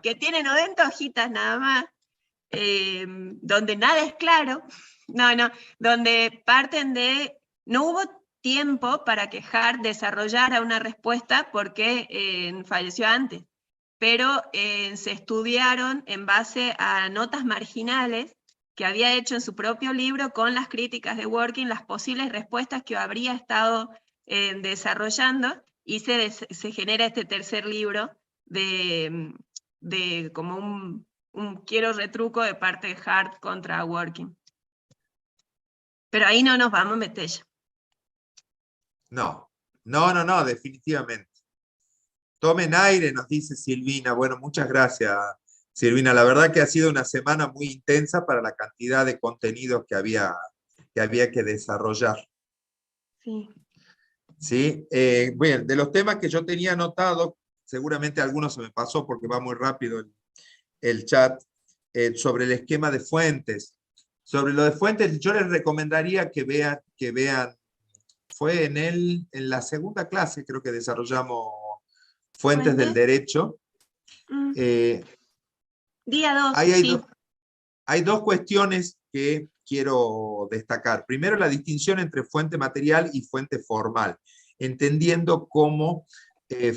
Que tiene 90 hojitas nada más, donde nada es claro. Donde parten de... No hubo tiempo para que Hart desarrollara una respuesta porque falleció antes, pero se estudiaron en base a notas marginales que había hecho en su propio libro con las críticas de Working, las posibles respuestas que habría estado desarrollando, y se genera este tercer libro de como un quiero retruco de parte de Hart contra Working. Pero ahí no nos vamos a meter ya. No, definitivamente. Tomen aire, nos dice Silvina. Bueno, muchas gracias, Silvina. La verdad que ha sido una semana muy intensa para la cantidad de contenidos que había que desarrollar. Sí. ¿Sí? Bien, de los temas que yo tenía anotado, seguramente algunos se me pasó porque va muy rápido el chat, sobre el esquema de fuentes. Sobre lo de fuentes, yo les recomendaría que vean, fue en la segunda clase, creo que desarrollamos fuentes del derecho. Día 2, Ahí sí. hay dos cuestiones que quiero destacar. Primero, la distinción entre fuente material y fuente formal, entendiendo como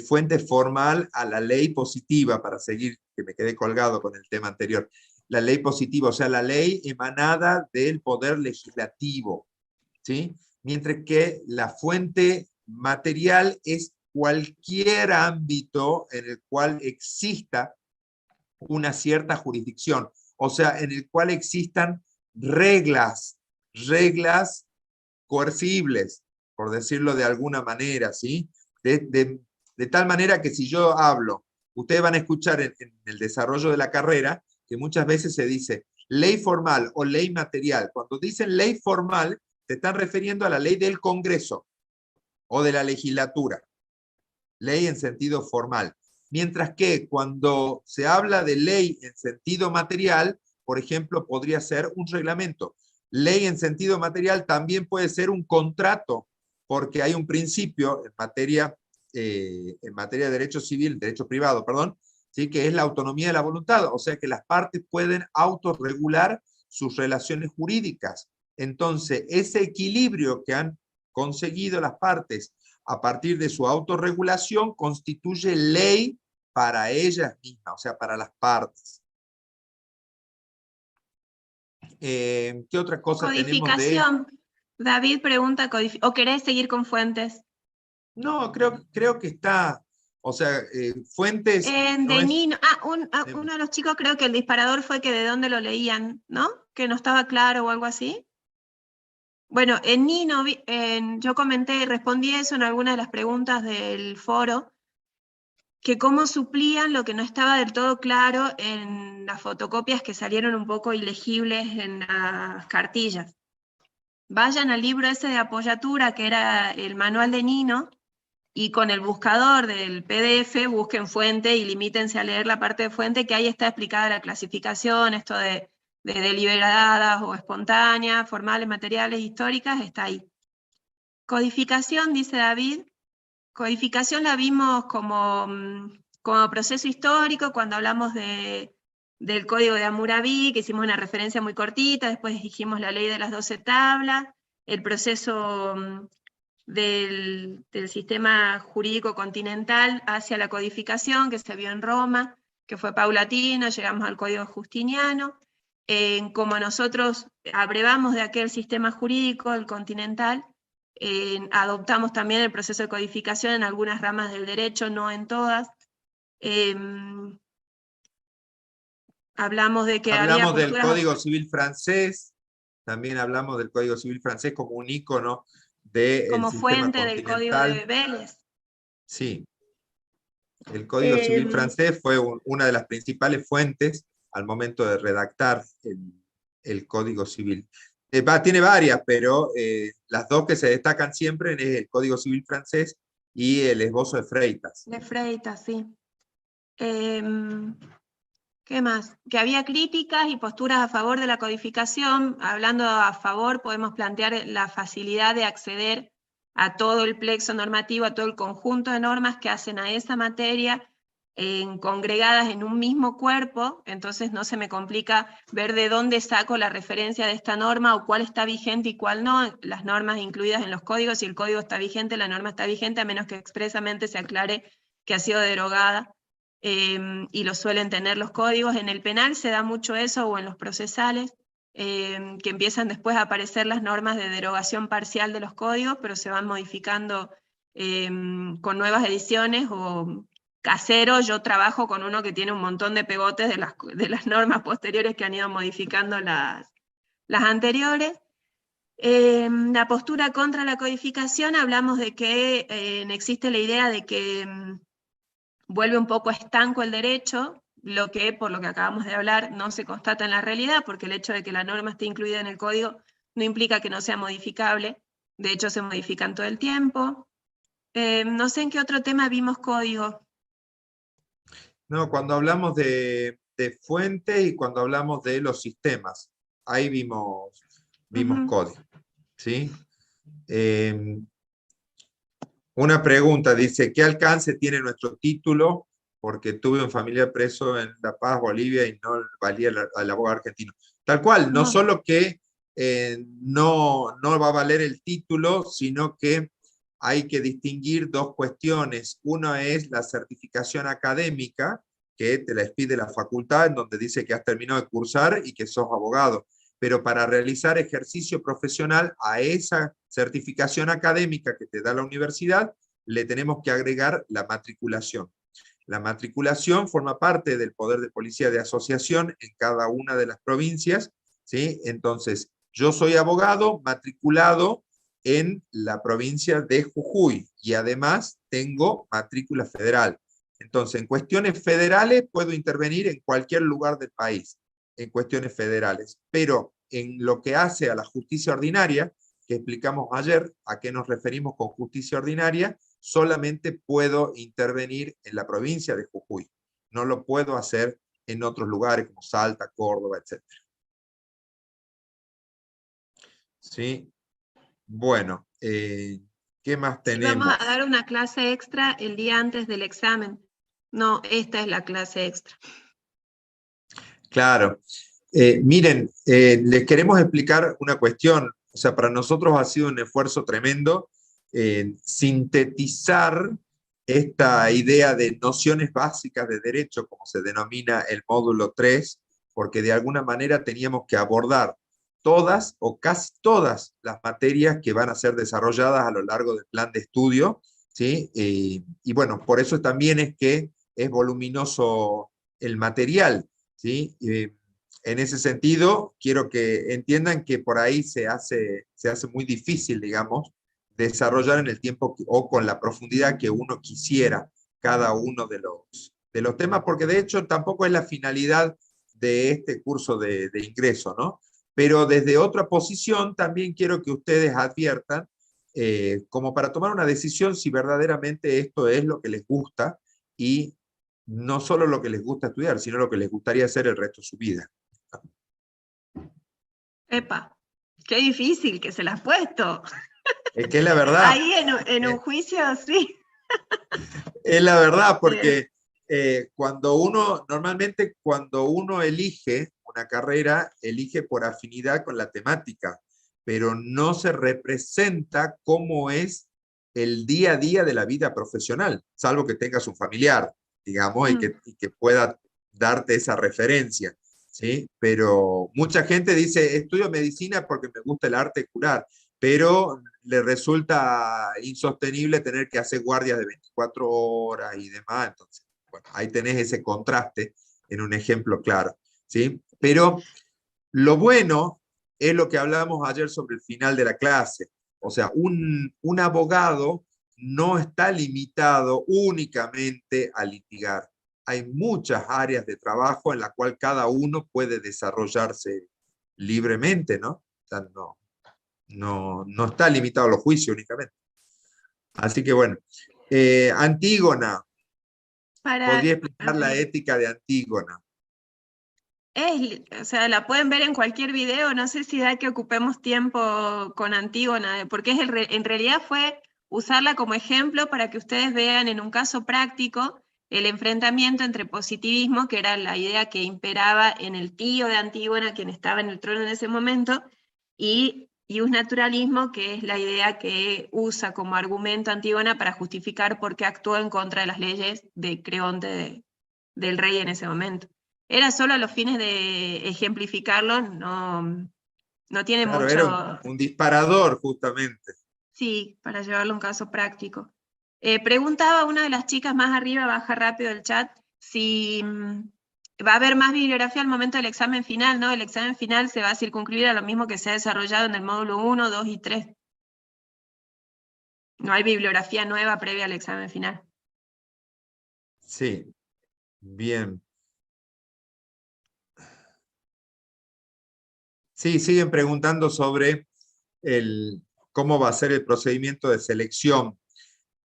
fuente formal a la ley positiva, para seguir, que me quedé colgado con el tema anterior. La ley positiva, o sea, la ley emanada del poder legislativo, ¿sí? Mientras que la fuente material es cualquier ámbito en el cual exista una cierta jurisdicción, o sea, en el cual existan reglas coercibles, por decirlo de alguna manera, ¿sí? De tal manera que si yo hablo, ustedes van a escuchar en el desarrollo de la carrera que muchas veces se dice ley formal o ley material. Cuando dicen ley formal, se están refiriendo a la ley del Congreso o de la legislatura, ley en sentido formal. Mientras que cuando se habla de ley en sentido material, por ejemplo, podría ser un reglamento. Ley en sentido material también puede ser un contrato, porque hay un principio en materia de derecho civil, derecho privado, perdón, ¿sí? Que es la autonomía de la voluntad, o sea que las partes pueden autorregular sus relaciones jurídicas. Entonces, ese equilibrio que han conseguido las partes a partir de su autorregulación constituye ley para ellas mismas, o sea, para las partes. ¿Qué otra cosa tenemos de...? Codificación. David pregunta, ¿o querés seguir con fuentes? No, creo que está, o sea, fuentes no De es... Nino, uno de los chicos creo que el disparador fue que de dónde lo leían, ¿no? Que no estaba claro o algo así. Bueno, en Nino, yo comenté, respondí eso en algunas de las preguntas del foro, que cómo suplían lo que no estaba del todo claro en las fotocopias que salieron un poco ilegibles en las cartillas. Vayan al libro ese de apoyatura, que era el manual de Nino, y con el buscador del PDF busquen fuente y limítense a leer la parte de fuente, que ahí está explicada la clasificación, esto de deliberadas o espontáneas, formales, materiales, históricas, está ahí. Codificación, dice David, codificación la vimos como proceso histórico cuando hablamos del código de Hammurabi, que hicimos una referencia muy cortita, después dijimos la ley de las 12 tablas, el proceso del sistema jurídico continental hacia la codificación que se vio en Roma, que fue paulatino, llegamos al código justiniano, como nosotros abrevamos de aquel sistema jurídico, el continental, adoptamos también el proceso de codificación en algunas ramas del derecho, no en todas. Hablamos de que había Hablamos del posturas... Código Civil francés, también hablamos del Código Civil francés como un ícono del como sistema fuente del código continental. de Vélez. Sí, el Código Civil francés fue una de las principales fuentes al momento de redactar el Código Civil. Tiene varias, pero las dos que se destacan siempre es el Código Civil francés y el esbozo de Freitas. De Freitas, sí. ¿Qué más? Que había críticas y posturas a favor de la codificación. Hablando a favor, podemos plantear la facilidad de acceder a todo el plexo normativo, a todo el conjunto de normas que hacen a esa materia congregadas en un mismo cuerpo, entonces no se me complica ver de dónde saco la referencia de esta norma o cuál está vigente y cuál no. Las normas incluidas en los códigos, si el código está vigente, la norma está vigente, a menos que expresamente se aclare que ha sido derogada. Y lo suelen tener los códigos. En el penal se da mucho eso, o en los procesales, que empiezan después a aparecer las normas de derogación parcial de los códigos, pero se van modificando con nuevas ediciones o casero. Yo trabajo con uno que tiene un montón de pegotes de las normas posteriores que han ido modificando las anteriores. La postura contra la codificación, hablamos de que existe la idea de que vuelve un poco estanco el derecho, lo que, por lo que acabamos de hablar, no se constata en la realidad, porque el hecho de que la norma esté incluida en el código no implica que no sea modificable, de hecho se modifican todo el tiempo. No sé en qué otro tema vimos código. No, cuando hablamos de fuente y cuando hablamos de los sistemas, ahí vimos código. ¿Sí? Una pregunta, dice, ¿qué alcance tiene nuestro título? Porque tuve un familiar preso en La Paz, Bolivia, y no valía al abogado argentino. Tal cual, no solo que no va a valer el título, sino que hay que distinguir dos cuestiones. Una es la certificación académica, que te la pide la facultad, en donde dice que has terminado de cursar y que sos abogado. Pero para realizar ejercicio profesional a esa certificación académica que te da la universidad, le tenemos que agregar la matriculación. La matriculación forma parte del poder de policía de asociación en cada una de las provincias, ¿sí? Entonces, yo soy abogado matriculado en la provincia de Jujuy y además tengo matrícula federal. Entonces, en cuestiones federales puedo intervenir en cualquier lugar del país, en cuestiones federales, pero en lo que hace a la justicia ordinaria, que explicamos ayer, a qué nos referimos con justicia ordinaria, solamente puedo intervenir en la provincia de Jujuy. No lo puedo hacer en otros lugares como Salta, Córdoba, etc. ¿Sí? Bueno, ¿qué más Sí, vamos tenemos? a dar una clase extra el día antes del examen. No, esta es la clase extra. Claro. Miren, les queremos explicar una cuestión. O sea, para nosotros ha sido un esfuerzo tremendo sintetizar esta idea de nociones básicas de derecho, como se denomina el módulo 3, porque de alguna manera teníamos que abordar todas o casi todas las materias que van a ser desarrolladas a lo largo del plan de estudio, ¿sí? Y bueno, por eso también es que es voluminoso el material, ¿sí? En ese sentido, quiero que entiendan que por ahí se hace muy difícil, digamos, desarrollar en el tiempo o con la profundidad que uno quisiera cada uno de los temas, porque de hecho tampoco es la finalidad de este curso de ingreso, ¿no? Pero desde otra posición también quiero que ustedes adviertan, como para tomar una decisión si verdaderamente esto es lo que les gusta y no solo lo que les gusta estudiar, sino lo que les gustaría hacer el resto de su vida. Epa, qué difícil que se la has puesto. Es que es la verdad. Ahí en un juicio, sí. Es la verdad, porque normalmente cuando uno elige una carrera, elige por afinidad con la temática, pero no se representa cómo es el día a día de la vida profesional, salvo que tengas un familiar, digamos, y que pueda darte esa referencia, ¿sí? Pero mucha gente dice, estudio medicina porque me gusta el arte de curar, pero le resulta insostenible tener que hacer guardias de 24 horas y demás. Entonces, bueno, ahí tenés ese contraste en un ejemplo claro, ¿sí? Pero lo bueno es lo que hablábamos ayer sobre el final de la clase. O sea, un abogado no está limitado únicamente a litigar. Hay muchas áreas de trabajo en las cuales cada uno puede desarrollarse libremente, ¿no? O sea, no está limitado a los juicios únicamente. Así que bueno, Antígona, Para, podría a explicar la ver, ética de Antígona. o sea, la pueden ver en cualquier video, no sé si da que ocupemos tiempo con Antígona, porque en realidad fue usarla como ejemplo para que ustedes vean en un caso práctico el enfrentamiento entre positivismo, que era la idea que imperaba en el tío de Antígona, quien estaba en el trono en ese momento, y naturalismo, que es la idea que usa como argumento Antígona para justificar por qué actuó en contra de las leyes de Creonte del rey en ese momento. Era solo a los fines de ejemplificarlo, no tiene Claro, era mucho, un disparador justamente. sí, para llevarlo a un caso práctico. Preguntaba una de las chicas más arriba, baja rápido el chat, si va a haber más bibliografía al momento del examen final, ¿no? El examen final se va a circunscribir a lo mismo que se ha desarrollado en el módulo 1, 2 y 3. No hay bibliografía nueva previa al examen final. Sí, bien. Sí, siguen preguntando sobre cómo va a ser el procedimiento de selección.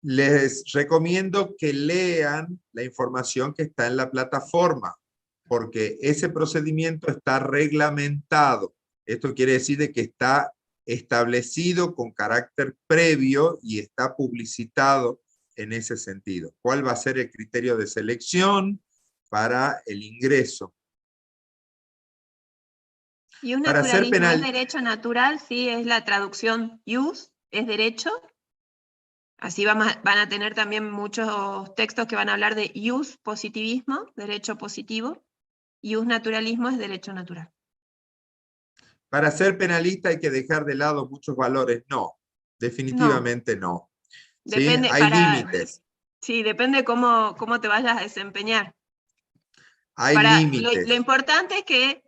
Les recomiendo que lean la información que está en la plataforma, porque ese procedimiento está reglamentado. Esto quiere decir de que está establecido con carácter previo y está publicitado en ese sentido. ¿Cuál va a ser el criterio de selección para el ingreso? Y un Para ser naturalismo es penal, derecho natural, sí, es la traducción ius, es derecho. Así van a tener también muchos textos que van a hablar de ius positivismo, derecho positivo, ius naturalismo es derecho natural. para ser penalista hay que dejar de lado muchos valores. No, No, definitivamente no. ¿Sí? depende, Hay límites. sí, depende cómo te vayas a desempeñar. Hay Lo límites. importante es que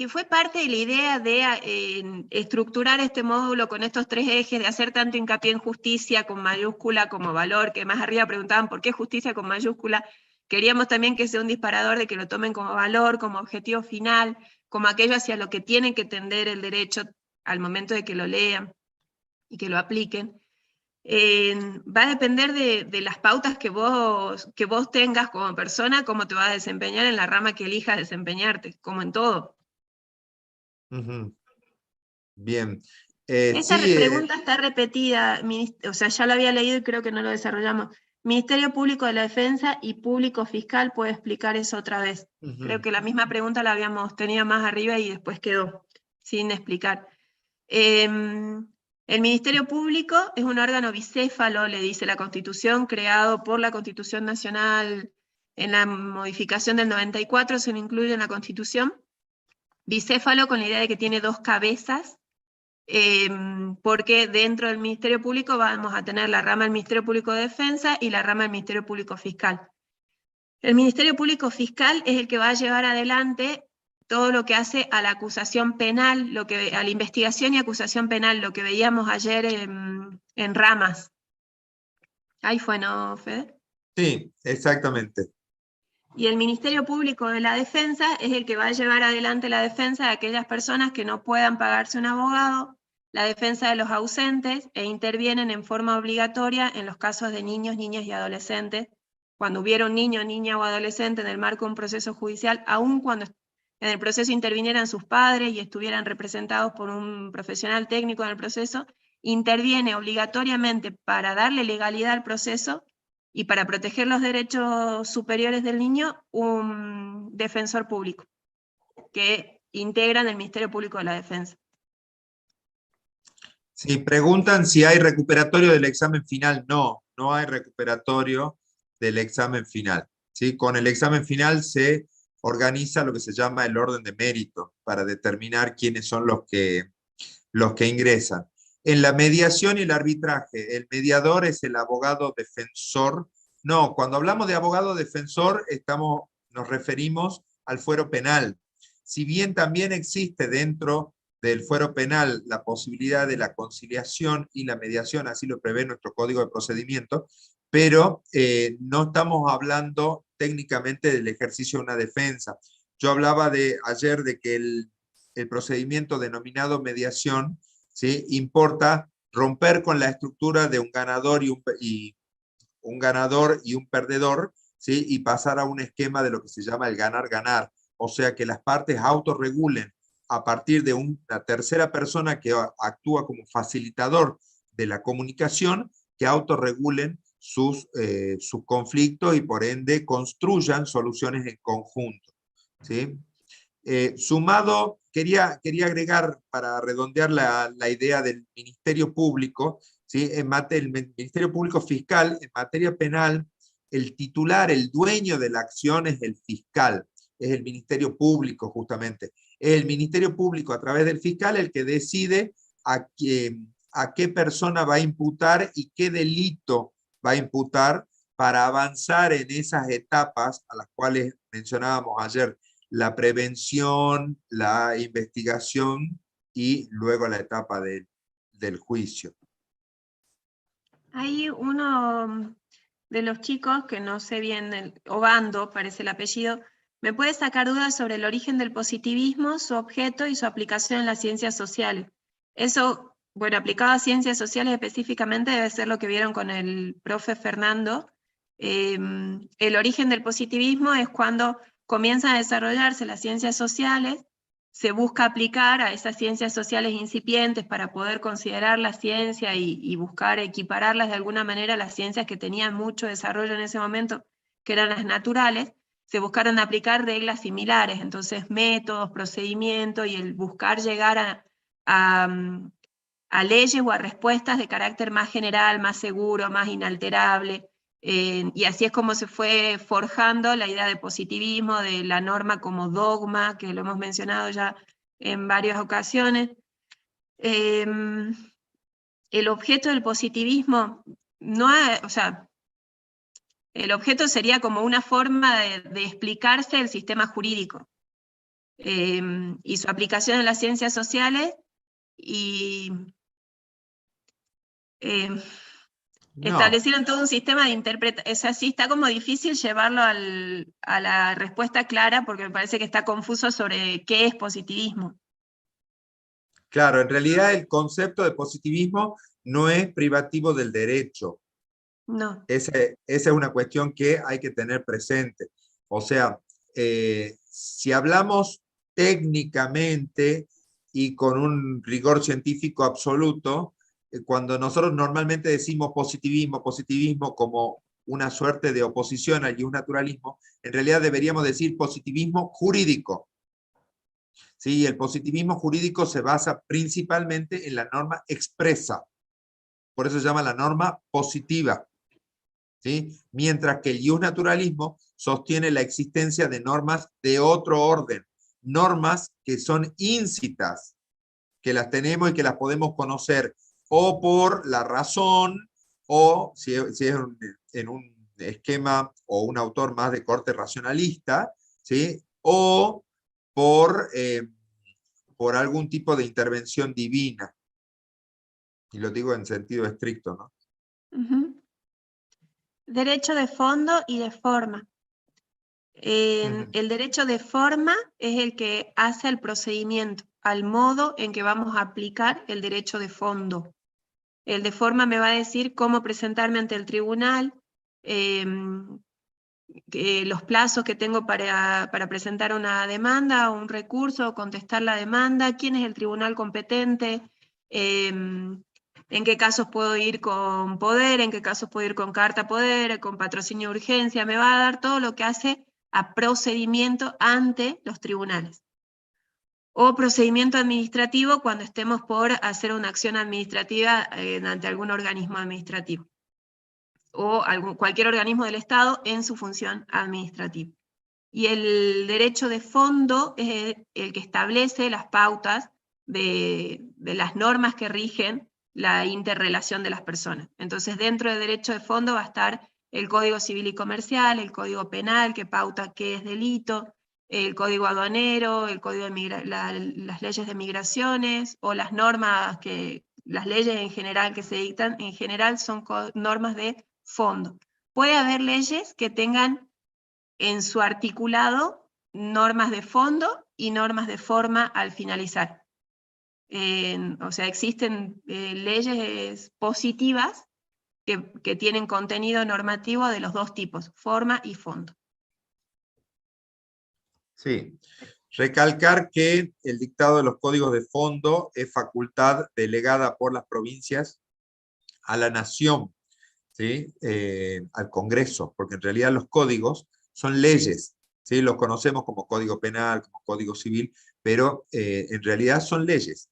fue parte de la idea de estructurar este módulo con estos tres ejes, de hacer tanto hincapié en justicia con mayúscula como valor, que más arriba preguntaban por qué justicia con mayúscula. Queríamos también que sea un disparador de que lo tomen como valor, como objetivo final, como aquello hacia lo que tiene que tender el derecho al momento de que lo lean y que lo apliquen. Va a depender de las pautas que vos tengas como persona, cómo te vas a desempeñar en la rama que elijas desempeñarte, como en todo. Ujú. Bien. Esta Sí, pregunta está repetida, o sea, ya lo había leído y creo que no lo desarrollamos. Ministerio Público de la Defensa y Público Fiscal puede explicar eso otra vez. Creo que la misma pregunta la habíamos tenido más arriba y después quedó sin explicar. El Ministerio Público es un órgano bicéfalo, le dice la Constitución, creado por la Constitución Nacional en la modificación del 94, se lo incluye en la Constitución. Bicéfalo con la idea de que tiene dos cabezas, porque dentro del Ministerio Público vamos a tener la rama del Ministerio Público de Defensa y la rama del Ministerio Público Fiscal. El Ministerio Público Fiscal es el que va a llevar adelante todo lo que hace a la acusación penal, a la investigación y acusación penal, lo que veíamos ayer en ramas. Ahí fue, ¿no, Fede? Sí, exactamente. Y el Ministerio Público de la Defensa es el que va a llevar adelante la defensa de aquellas personas que no puedan pagarse un abogado, la defensa de los ausentes, e intervienen en forma obligatoria en los casos de niños, niñas y adolescentes. Cuando hubiera un niño, niña o adolescente en el marco de un proceso judicial, aun cuando en el proceso intervinieran sus padres y estuvieran representados por un profesional técnico en el proceso, interviene obligatoriamente para darle legalidad al proceso y para proteger los derechos superiores del niño, un defensor público, que integran el Ministerio Público de la Defensa. Si preguntan si hay recuperatorio del examen final, no, no hay recuperatorio del examen final. ¿Sí? Con el examen final se organiza lo que se llama el orden de mérito para determinar quiénes son los que ingresan. En la mediación y el arbitraje, el mediador es el abogado defensor. No, cuando hablamos de abogado defensor, nos referimos al fuero penal. Si bien también existe dentro del fuero penal la posibilidad de la conciliación y la mediación, así lo prevé nuestro Código de Procedimiento, pero no estamos hablando técnicamente del ejercicio de una defensa. Yo hablaba ayer de que el procedimiento denominado mediación, ¿sí? Importa romper con la estructura de un ganador y un perdedor, ¿sí? Y pasar a un esquema de lo que se llama el ganar-ganar, o sea que las partes autorregulen a partir de una tercera persona que actúa como facilitador de la comunicación, que autorregulen sus conflictos y por ende construyan soluciones en conjunto, ¿sí? Sumado, quería agregar para redondear la idea del Ministerio Público, ¿sí? El Ministerio Público Fiscal, en materia penal, el titular, el dueño de la acción es el fiscal, es el Ministerio Público justamente. Es el Ministerio Público a través del fiscal el que decide a qué persona va a imputar y qué delito va a imputar para avanzar en esas etapas a las cuales mencionábamos ayer: la prevención, la investigación y luego la etapa del juicio. Hay uno de los chicos, que no sé bien, Obando parece el apellido, me puede sacar dudas sobre el origen del positivismo, su objeto y su aplicación en las ciencias sociales. Eso, bueno, aplicado a ciencias sociales específicamente, debe ser lo que vieron con el profe Fernando. El origen del positivismo es cuando comienzan a desarrollarse las ciencias sociales, se busca aplicar a esas ciencias sociales incipientes para poder considerar la ciencia y buscar equipararlas de alguna manera a las ciencias que tenían mucho desarrollo en ese momento, que eran las naturales. Se buscaron aplicar reglas similares, entonces métodos, procedimientos y el buscar llegar a leyes o a respuestas de carácter más general, más seguro, más inalterable. Y así es como se fue forjando la idea de positivismo, de la norma como dogma, que lo hemos mencionado ya en varias ocasiones. El objeto del positivismo, o sea, el objeto sería como una forma de explicarse el sistema jurídico y su aplicación en las ciencias sociales y establecieron todo un sistema de interpretación. Es así, está como difícil llevarlo a la respuesta clara porque me parece que está confuso sobre qué es positivismo. Claro, en realidad el concepto de positivismo no es privativo del derecho. No. Esa es una cuestión que hay que tener presente. O sea, si hablamos técnicamente y con un rigor científico absoluto, cuando nosotros normalmente decimos positivismo como una suerte de oposición al naturalismo, en realidad deberíamos decir positivismo jurídico. ¿Sí? El positivismo jurídico se basa principalmente en la norma expresa. Por eso se llama la norma positiva. ¿Sí? Mientras que el naturalismo sostiene la existencia de normas de otro orden, normas que son íncitas, que las tenemos y que las podemos conocer o por la razón, o si es en un esquema o un autor más de corte racionalista, ¿sí? O por algún tipo de intervención divina. Y lo digo en sentido estricto, ¿no? Ujú. Derecho de fondo y de forma. El derecho de forma es el que hace el procedimiento, al modo en que vamos a aplicar el derecho de fondo. El de forma me va a decir cómo presentarme ante el tribunal, los plazos que tengo para presentar una demanda o un recurso, contestar la demanda, quién es el tribunal competente, en qué casos puedo ir con poder, en qué casos puedo ir con carta poder, con patrocinio de urgencia, me va a dar todo lo que hace a procedimiento ante los tribunales. O procedimiento administrativo cuando estemos por hacer una acción administrativa ante algún organismo administrativo o cualquier organismo del Estado en su función administrativa. Y el derecho de fondo es el que establece las pautas de las normas que rigen la interrelación de las personas. Entonces, dentro del derecho de fondo va a estar el Código Civil y Comercial, el Código Penal, que pauta qué es delito, el Código Aduanero, el Código de las leyes de migraciones, o las normas las leyes en general que se dictan, en general son normas de fondo. Puede haber leyes que tengan en su articulado normas de fondo y normas de forma al finalizar. O sea, existen leyes positivas que tienen contenido normativo de los dos tipos, forma y fondo. Sí. Recalcar que el dictado de los códigos de fondo es facultad delegada por las provincias a la nación, ¿sí? Al Congreso, porque en realidad los códigos son leyes, ¿sí? Los conocemos como código penal, como código civil, pero en realidad son leyes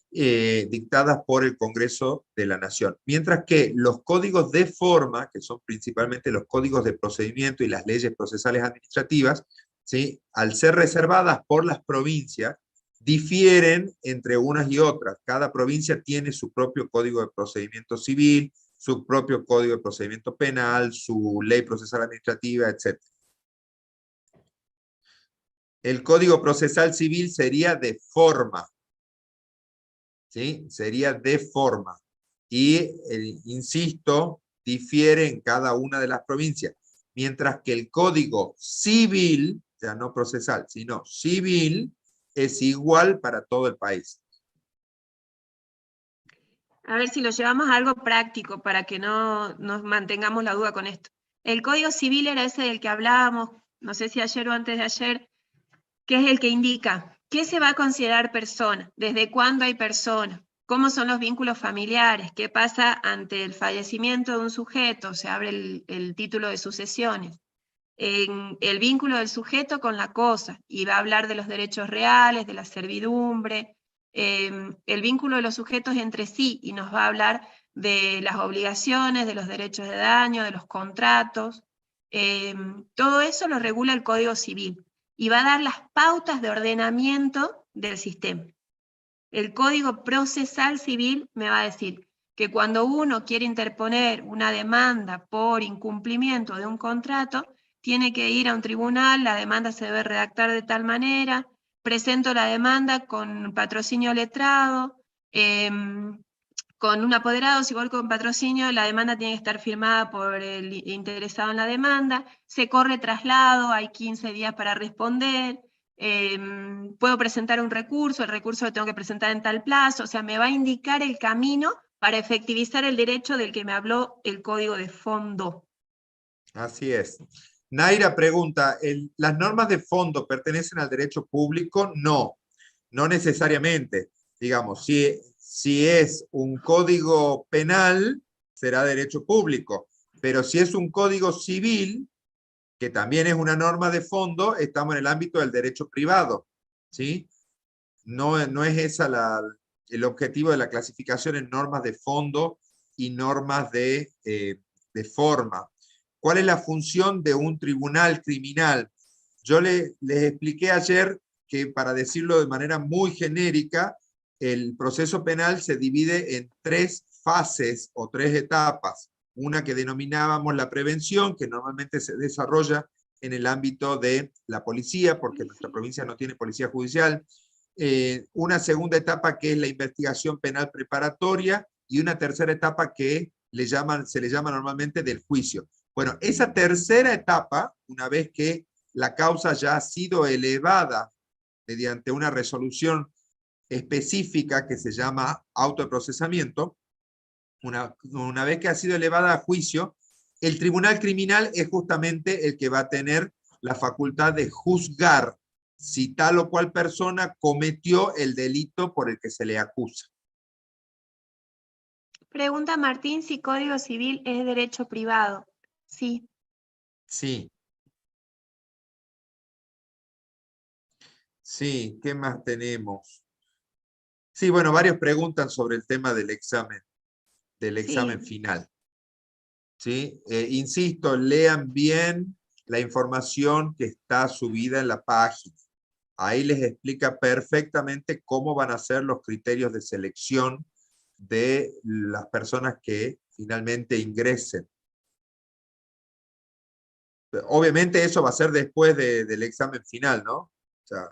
dictadas por el Congreso de la Nación. Mientras que los códigos de forma, que son principalmente los códigos de procedimiento y las leyes procesales administrativas, ¿sí? Al ser reservadas por las provincias, difieren entre unas y otras. Cada provincia tiene su propio código de procedimiento civil, su propio código de procedimiento penal, su ley procesal administrativa, etc. El código procesal civil sería de forma, ¿sí? Sería de forma. Y, insisto, difiere en cada una de las provincias. Mientras que el código civil, ya no procesal, sino civil, es igual para todo el país. A ver si lo llevamos a algo práctico para que no nos mantengamos la duda con esto. El Código Civil era ese del que hablábamos, no sé si ayer o antes de ayer, que es el que indica qué se va a considerar persona, desde cuándo hay persona, cómo son los vínculos familiares, qué pasa ante el fallecimiento de un sujeto, se abre el título de sucesiones, el vínculo del sujeto con la cosa, y va a hablar de los derechos reales, de la servidumbre, el vínculo de los sujetos entre sí, y nos va a hablar de las obligaciones, de los derechos de daño, de los contratos, todo eso lo regula el Código Civil, y va a dar las pautas de ordenamiento del sistema. El Código Procesal Civil me va a decir que cuando uno quiere interponer una demanda por incumplimiento de un contrato, tiene que ir a un tribunal, la demanda se debe redactar de tal manera, presento la demanda con patrocinio letrado, con un apoderado, si igual con patrocinio, la demanda tiene que estar firmada por el interesado en la demanda, se corre traslado, hay 15 días para responder, puedo presentar un recurso, el recurso lo tengo que presentar en tal plazo, o sea, me va a indicar el camino para efectivizar el derecho del que me habló el Código de Fondo. Así es. Naira pregunta, ¿las normas de fondo pertenecen al derecho público? No, no necesariamente. Digamos, si es un código penal, será derecho público. Pero si es un código civil, que también es una norma de fondo, estamos en el ámbito del derecho privado, ¿sí? No es esa el objetivo de la clasificación en normas de fondo y normas de forma. ¿Cuál es la función de un tribunal criminal? Yo les expliqué ayer que, para decirlo de manera muy genérica, el proceso penal se divide en 3 fases o 3 etapas. Una que denominábamos la prevención, que normalmente se desarrolla en el ámbito de la policía, porque nuestra provincia no tiene policía judicial. Una segunda etapa que es la investigación penal preparatoria, y una tercera etapa que se le llama normalmente del juicio. Bueno, esa tercera etapa, una vez que la causa ya ha sido elevada mediante una resolución específica que se llama auto de procesamiento, una vez que ha sido elevada a juicio, el tribunal criminal es justamente el que va a tener la facultad de juzgar si tal o cual persona cometió el delito por el que se le acusa. Pregunta Martín si Código Civil es derecho privado. Sí. Sí. Sí, ¿qué más tenemos? Sí, bueno, varios preguntan sobre el tema del examen Sí. final. ¿Sí? Insisto, lean bien la información que está subida en la página. Ahí les explica perfectamente cómo van a ser los criterios de selección de las personas que finalmente ingresen. Obviamente eso va a ser después del examen final, ¿no? O sea,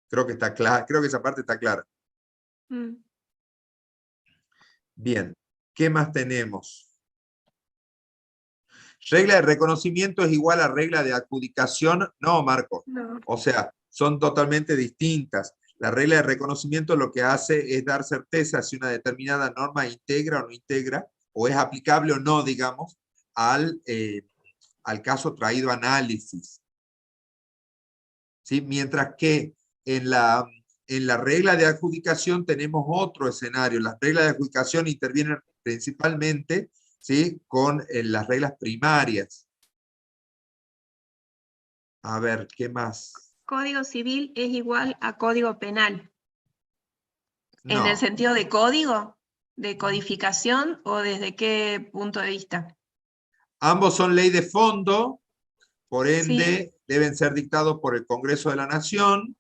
creo que está claro, creo que esa parte está clara. Bien, ¿qué más tenemos? ¿Regla de reconocimiento es igual a regla de adjudicación? No, Marco. No. O sea, son totalmente distintas. La regla de reconocimiento lo que hace es dar certeza si una determinada norma integra o no integra, o es aplicable o no, digamos, al caso traído a análisis. ¿Sí? Mientras que en la regla de adjudicación tenemos otro escenario. Las reglas de adjudicación intervienen principalmente, ¿sí?, con las reglas primarias. A ver, ¿qué más? Código Civil es igual a Código Penal. ¿En el No, sentido de código, de codificación o desde qué punto de vista? ambos son ley de fondo, por Sí. ende deben ser dictados por el Congreso de la Nación,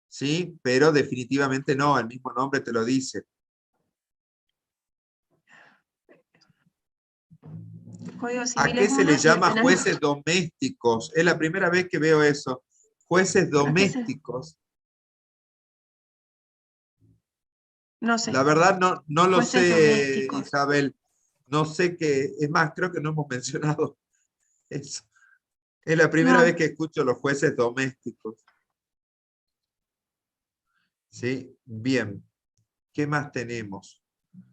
¿sí? Pero definitivamente no, el mismo nombre te lo dice. El Código ¿A Civil qué es se uno le y el llama penal no. jueces domésticos? Es la primera vez que veo eso. Jueces ¿A qué se? domésticos. No sé. La verdad no lo Jueces sé, domésticos. Isabel. No sé qué, es más, creo que no hemos mencionado eso. Es la primera vez No. que escucho los jueces domésticos. ¿Sí? Bien. ¿Qué más tenemos?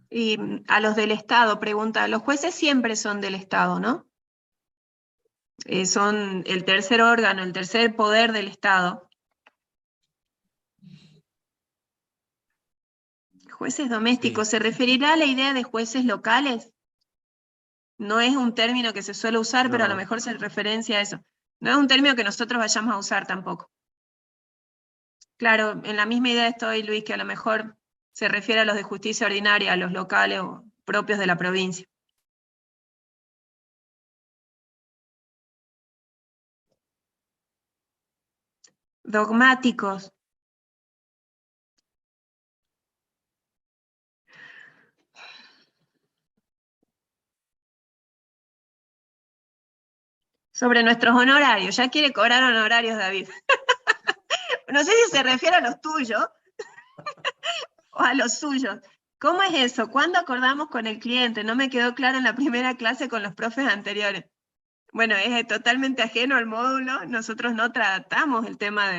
Y a los del Estado, pregunta, los jueces siempre son del Estado, ¿no? Son el tercer órgano, el tercer poder del Estado. Jueces Sí. domésticos, ¿se referirá a la idea de jueces locales? No es un término que se suele usar, pero a lo No. mejor se referencia a eso. No es un término que nosotros vayamos a usar tampoco. Claro, en la misma idea estoy, Luis, que a lo mejor se refiere a los de justicia ordinaria, a los locales o propios de la provincia. Dogmáticos. Sobre nuestros honorarios. Ya quiere cobrar honorarios, David. No sé si se refiere a los tuyos o a los suyos. ¿Cómo es eso? ¿Cuándo acordamos con el cliente? No me quedó claro en la primera clase con los profes anteriores. Bueno, es totalmente ajeno al módulo. Nosotros no tratamos el tema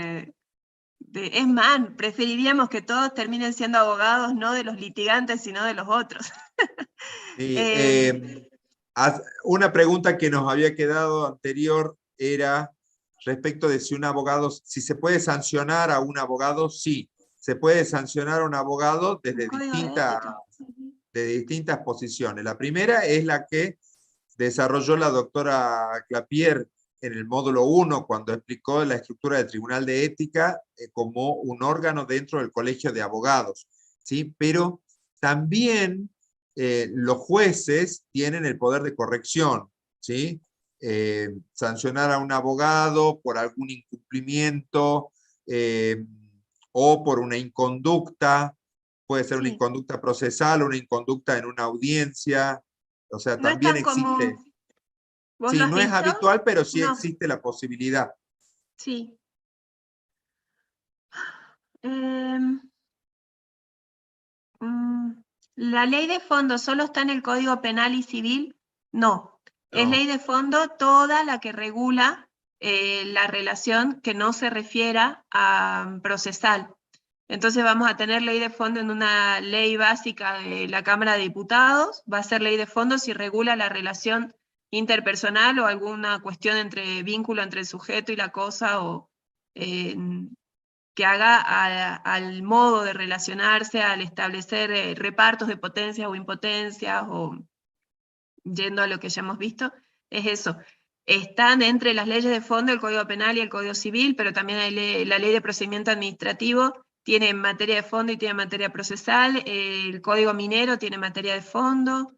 es más, preferiríamos que todos terminen siendo abogados, no de los litigantes, sino de los otros. Sí, una pregunta que nos había quedado anterior era respecto de si un abogado, si se puede sancionar a un abogado. Sí, se puede sancionar a un abogado El desde código de ética. distintas posiciones. La primera es la que desarrolló la doctora Clapier en el módulo 1, cuando explicó la estructura del Tribunal de Ética como un órgano dentro del Colegio de Abogados, ¿sí? Pero también los jueces tienen el poder de corrección, ¿sí? Sancionar a un abogado por algún incumplimiento o por una inconducta, puede ser una Sí. inconducta procesal, una inconducta en una audiencia, o sea, No es también tan existe. común. ¿Vos lo Sí, has no es visto? habitual, pero sí No, existe la posibilidad. sí. Em, mm, ¿La ley de fondo solo está en el Código Penal y Civil? No. Es No. ley de fondo toda la que regula la relación que no se refiera a procesal. Entonces vamos a tener ley de fondo en una ley básica de la Cámara de Diputados, va a ser ley de fondo si regula la relación interpersonal o alguna cuestión entre vínculo entre el sujeto y la cosa, o que haga al modo de relacionarse, al establecer repartos de potencias o impotencias, o yendo a lo que ya hemos visto, es eso. Están entre las leyes de fondo el Código Penal y el Código Civil, pero también hay la Ley de Procedimiento Administrativo tiene materia de fondo y tiene materia procesal, el Código Minero tiene materia de fondo,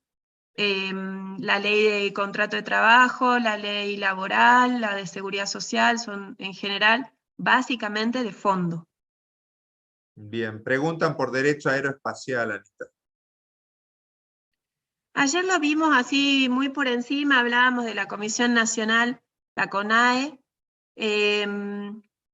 la Ley de Contrato de Trabajo, la Ley Laboral, la de Seguridad Social, son en general básicamente de fondo. Bien, preguntan por derecho aeroespacial, Anita. Ayer lo vimos así muy por encima, hablábamos de la Comisión Nacional, la CONAE.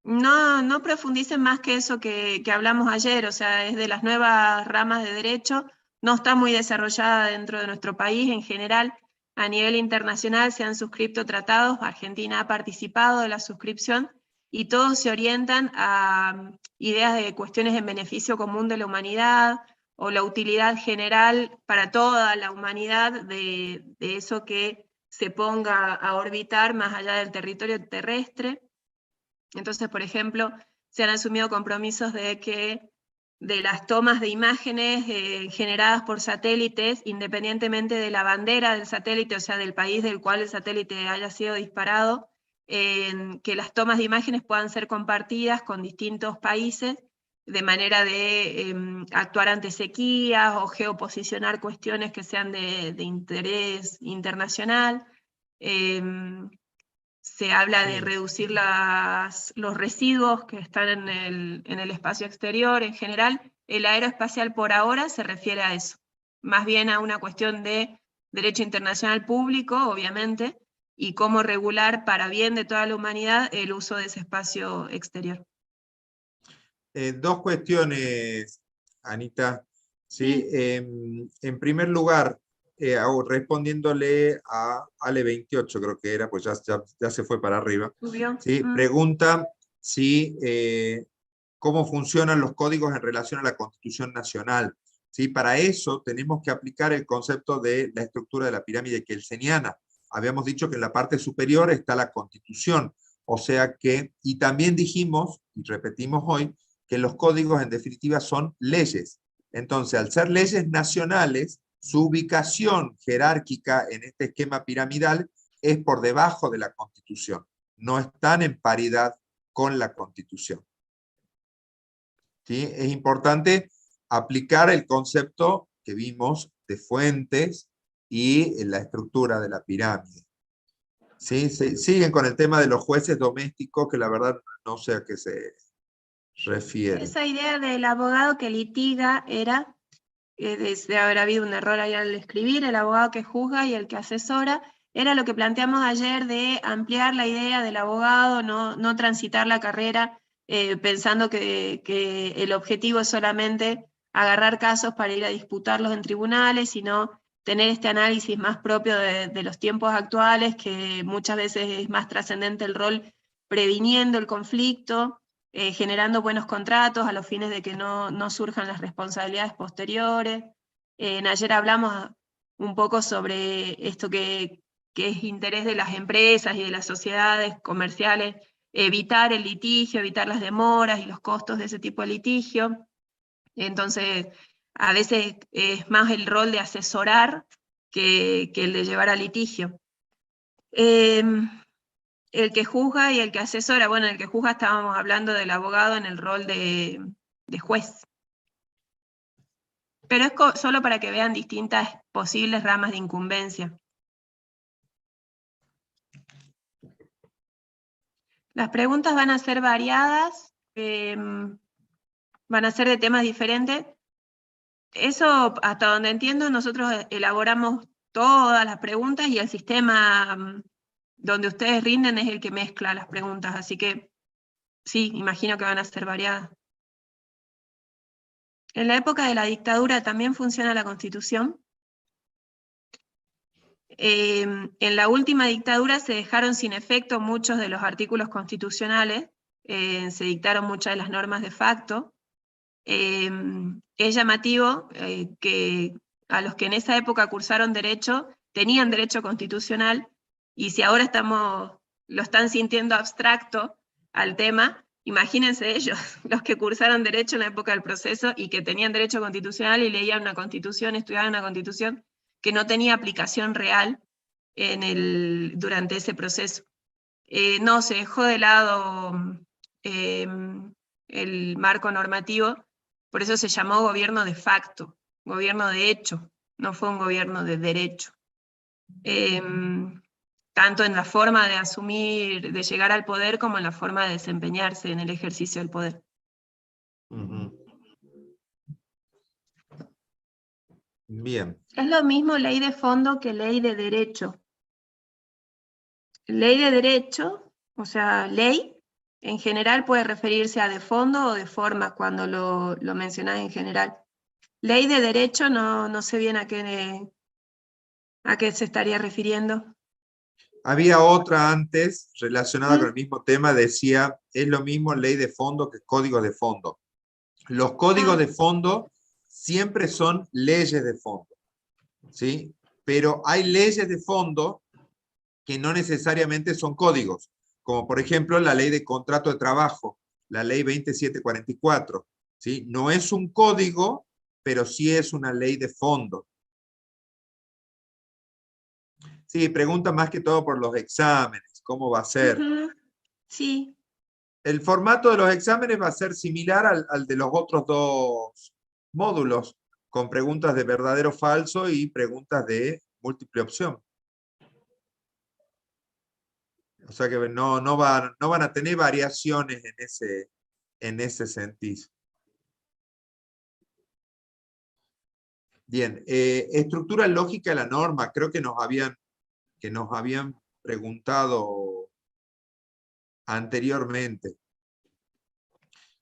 No profundicen más que eso que hablamos ayer, o sea, es de las nuevas ramas de derecho, no está muy desarrollada dentro de nuestro país en general. A nivel internacional se han suscrito tratados, Argentina ha participado de la suscripción, y todos se orientan a ideas de cuestiones en beneficio común de la humanidad, o la utilidad general para toda la humanidad de eso que se ponga a orbitar más allá del territorio terrestre. Entonces, por ejemplo, se han asumido compromisos de que de las tomas de imágenes generadas por satélites, independientemente de la bandera del satélite, o sea, del país del cual el satélite haya sido disparado, que las tomas de imágenes puedan ser compartidas con distintos países de manera de actuar ante sequías o geoposicionar cuestiones que sean de interés internacional. Se habla de reducir los residuos que están en el espacio exterior en general. El aeroespacial por ahora se refiere a eso, más bien a una cuestión de derecho internacional público, obviamente, y cómo regular para bien de toda la humanidad el uso de ese espacio exterior. Dos cuestiones, Anita. ¿Sí? Sí. En primer lugar, respondiéndole a Ale28, creo que era, pues ya se fue para arriba. ¿Subió? ¿Sí? Pregunta si, cómo funcionan los códigos en relación a la Constitución Nacional. ¿Sí? Para eso tenemos que aplicar el concepto de la estructura de la pirámide kelseniana. Habíamos dicho que en la parte superior está la Constitución, o sea que, y también dijimos, y repetimos hoy, que los códigos en definitiva son leyes. Entonces, al ser leyes nacionales, su ubicación jerárquica en este esquema piramidal es por debajo de la Constitución. No están en paridad con la Constitución. ¿Sí? Es importante aplicar el concepto que vimos de fuentes y la estructura de la pirámide. ¿Sí? Siguen con el tema de los jueces domésticos, que la verdad no sé a qué se refiere. Esa idea del abogado que litiga era, de haber habido un error ahí al escribir, el abogado que juzga y el que asesora, era lo que planteamos ayer de ampliar la idea del abogado, no transitar la carrera pensando que el objetivo es solamente agarrar casos para ir a disputarlos en tribunales, sino tener este análisis más propio de los tiempos actuales, que muchas veces es más trascendente el rol previniendo el conflicto, generando buenos contratos a los fines de que no surjan las responsabilidades posteriores. Ayer hablamos un poco sobre esto que es interés de las empresas y de las sociedades comerciales, evitar el litigio, evitar las demoras y los costos de ese tipo de litigio. Entonces, a veces es más el rol de asesorar que el de llevar a litigio. El que juzga y el que asesora, bueno, el que juzga estábamos hablando del abogado en el rol de juez. Pero es solo para que vean distintas posibles ramas de incumbencia. Las preguntas van a ser variadas, van a ser de temas diferentes. Eso, hasta donde entiendo, nosotros elaboramos todas las preguntas y el sistema donde ustedes rinden es el que mezcla las preguntas, así que sí, imagino que van a ser variadas. En la época de la dictadura también funciona la Constitución. En la última dictadura se dejaron sin efecto muchos de los artículos constitucionales, se dictaron muchas de las normas de facto. Es llamativo que a los que en esa época cursaron derecho, tenían derecho constitucional, y si ahora lo están sintiendo abstracto al tema, imagínense ellos, los que cursaron derecho en la época del proceso y que tenían derecho constitucional y leían una constitución, estudiaban una constitución que no tenía aplicación real durante ese proceso. No, se dejó de lado el marco normativo, por eso se llamó gobierno de facto, gobierno de hecho, no fue un gobierno de derecho. Tanto en la forma de asumir, de llegar al poder, como en la forma de desempeñarse en el ejercicio del poder. Bien. Es lo mismo ley de fondo que ley de derecho. Ley de derecho, o sea, ley, en general puede referirse a de fondo o de forma cuando lo mencionás en general. Ley de derecho no sé bien a qué se estaría refiriendo. Había otra antes relacionada con el ¿Mm? mismo tema, decía, es lo mismo ley de fondo que códigos de fondo. Los códigos de fondo siempre son leyes de fondo, ¿sí? Pero hay leyes de fondo que no necesariamente son códigos, como por ejemplo la ley de contrato de trabajo, la ley 2744, ¿sí? No es un código, pero sí es una ley de fondo. Sí, pregunta más que todo por los exámenes, ¿cómo va a ser? Sí. El formato de los exámenes va a ser similar al de los otros dos módulos, con preguntas de verdadero o falso y preguntas de múltiple opción. O sea que no van a tener variaciones en ese sentido. Bien, estructura lógica de la norma, creo que nos habían preguntado anteriormente.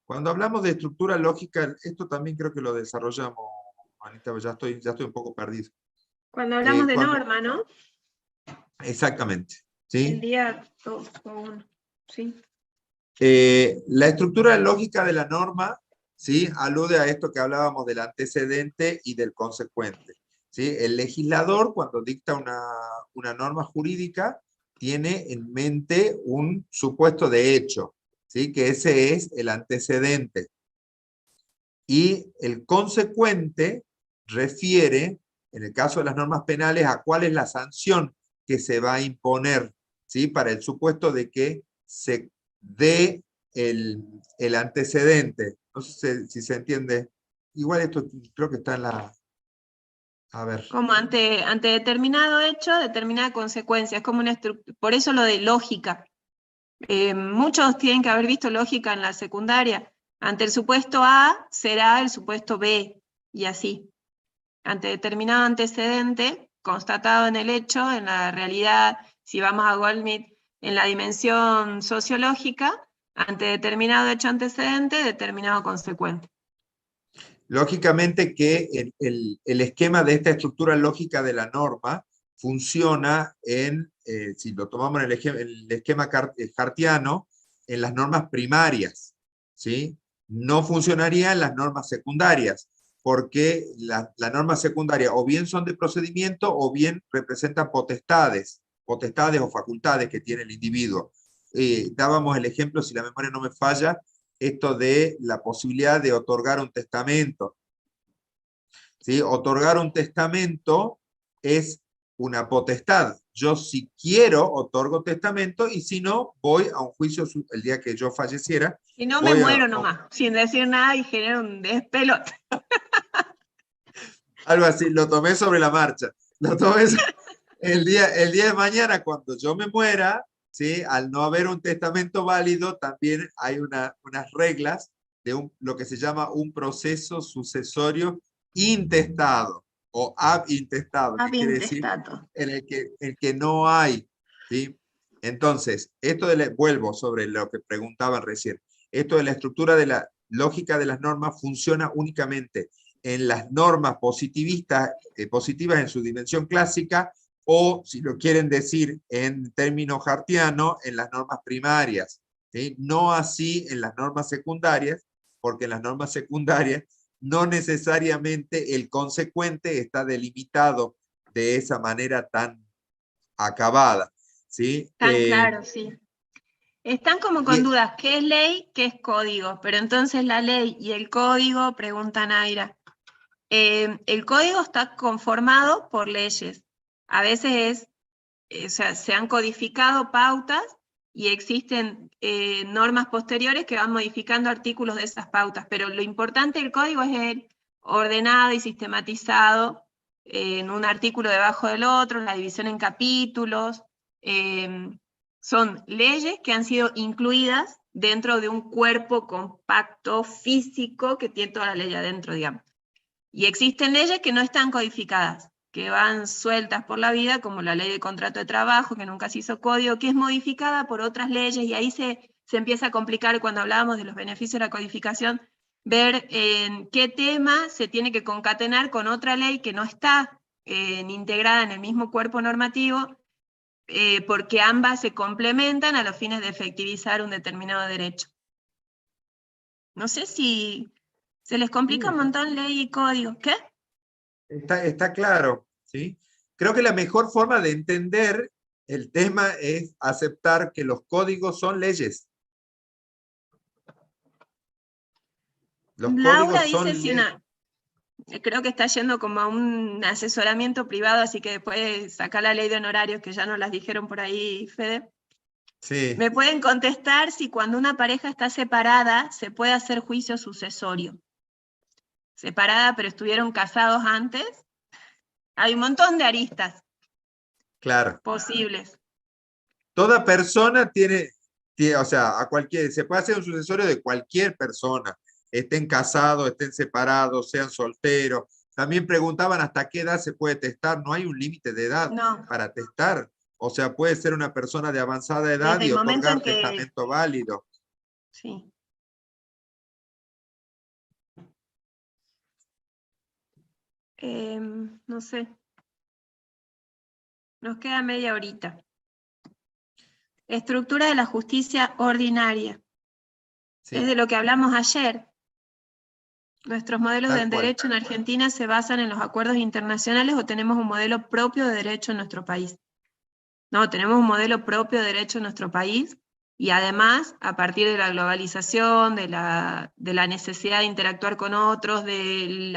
Cuando hablamos de estructura lógica, esto también creo que lo desarrollamos, Anita, ya estoy un poco perdido. Cuando hablamos de norma, ¿no? Exactamente. ¿Sí? El día 2.1, sí. La estructura lógica de la norma, ¿sí?, alude a esto que hablábamos del antecedente y del consecuente. ¿Sí? El legislador, cuando dicta una norma jurídica, tiene en mente un supuesto de hecho, ¿sí?, que ese es el antecedente. Y el consecuente refiere, en el caso de las normas penales, a cuál es la sanción que se va a imponer, ¿sí?, para el supuesto de que se dé el antecedente. No sé si se entiende. Igual esto creo que está en la... A ver. Como ante determinado hecho, determinada consecuencia. Es como por eso lo de lógica. Muchos tienen que haber visto lógica en la secundaria. Ante el supuesto A será el supuesto B, y así. Ante determinado antecedente, constatado en el hecho, en la realidad, si vamos a Goldschmidt, en la dimensión sociológica, ante determinado hecho antecedente, determinado consecuente. Lógicamente que el esquema de esta estructura lógica de la norma funciona si lo tomamos en el esquema cartiano, en las normas primarias, ¿sí? No funcionaría en las normas secundarias, porque la norma secundaria o bien son de procedimiento o bien representan potestades o facultades que tiene el individuo. Dábamos el ejemplo, si la memoria no me falla, esto de la posibilidad de otorgar un testamento. ¿Sí? Otorgar un testamento es una potestad. Yo si quiero otorgo testamento y si no, voy a un juicio el día que yo falleciera. Si no, me muero nomás, sin decir nada y genero un despelote. Algo así, lo tomé sobre la marcha. Lo tomé el día de mañana, cuando yo me muera, ¿sí?, al no haber un testamento válido, también hay unas reglas de lo que se llama un proceso sucesorio intestado o ab intestado, que Ab quiere decir intestato. en el que no hay, ¿sí? Entonces, vuelvo sobre lo que preguntaban recién. Esto de la estructura de la lógica de las normas funciona únicamente en las normas positivistas, positivas en su dimensión clásica, o, si lo quieren decir en términos hartianos, en las normas primarias, ¿sí? No así en las normas secundarias, porque en las normas secundarias no necesariamente el consecuente está delimitado de esa manera tan acabada, ¿sí? Tan claro, sí. Están como con Y, dudas, ¿qué es ley, qué es código? Pero entonces la ley y el código, pregunta Naira. El código está conformado por leyes. A veces o sea, se han codificado pautas y existen normas posteriores que van modificando artículos de esas pautas, pero lo importante del código es el ordenado y sistematizado en un artículo debajo del otro, la división en capítulos. Son leyes que han sido incluidas dentro de un cuerpo compacto físico que tiene toda la ley adentro, digamos. Y existen leyes que no están codificadas, que van sueltas por la vida, como la ley de contrato de trabajo, que nunca se hizo código, que es modificada por otras leyes, y ahí se empieza a complicar cuando hablábamos de los beneficios de la codificación, ver en qué tema se tiene que concatenar con otra ley que no está integrada en el mismo cuerpo normativo, porque ambas se complementan a los fines de efectivizar un determinado derecho. No sé si se les complica un montón ley y código. ¿Qué? está claro, ¿sí? Creo que la mejor forma de entender el tema es aceptar que los códigos son leyes. Los Laura códigos son dice si leyes. una, creo que está yendo como a un asesoramiento privado, así que después sacar la ley de honorarios, que ya nos las dijeron por ahí, Fede. Sí. Me pueden contestar si cuando una pareja está separada se puede hacer juicio sucesorio. Separada, pero estuvieron casados antes. Hay un montón de aristas Claro. posibles. Toda persona o sea, se puede hacer un sucesorio de cualquier persona, estén casados, estén separados, sean solteros. También preguntaban hasta qué edad se puede testar. No hay un límite de edad No, para testar. O sea, puede ser una persona de avanzada edad desde y el momento en otorgar que, testamento válido. sí. No sé, nos queda media horita. Estructura de la justicia ordinaria. Es de Sí, lo que hablamos ayer. Nuestros modelos de tal cual. derecho en Argentina se basan en los acuerdos internacionales o tenemos un modelo propio de derecho en nuestro país. No, tenemos un modelo propio de derecho en nuestro país y además, a partir de la globalización, de la necesidad de interactuar con otros, de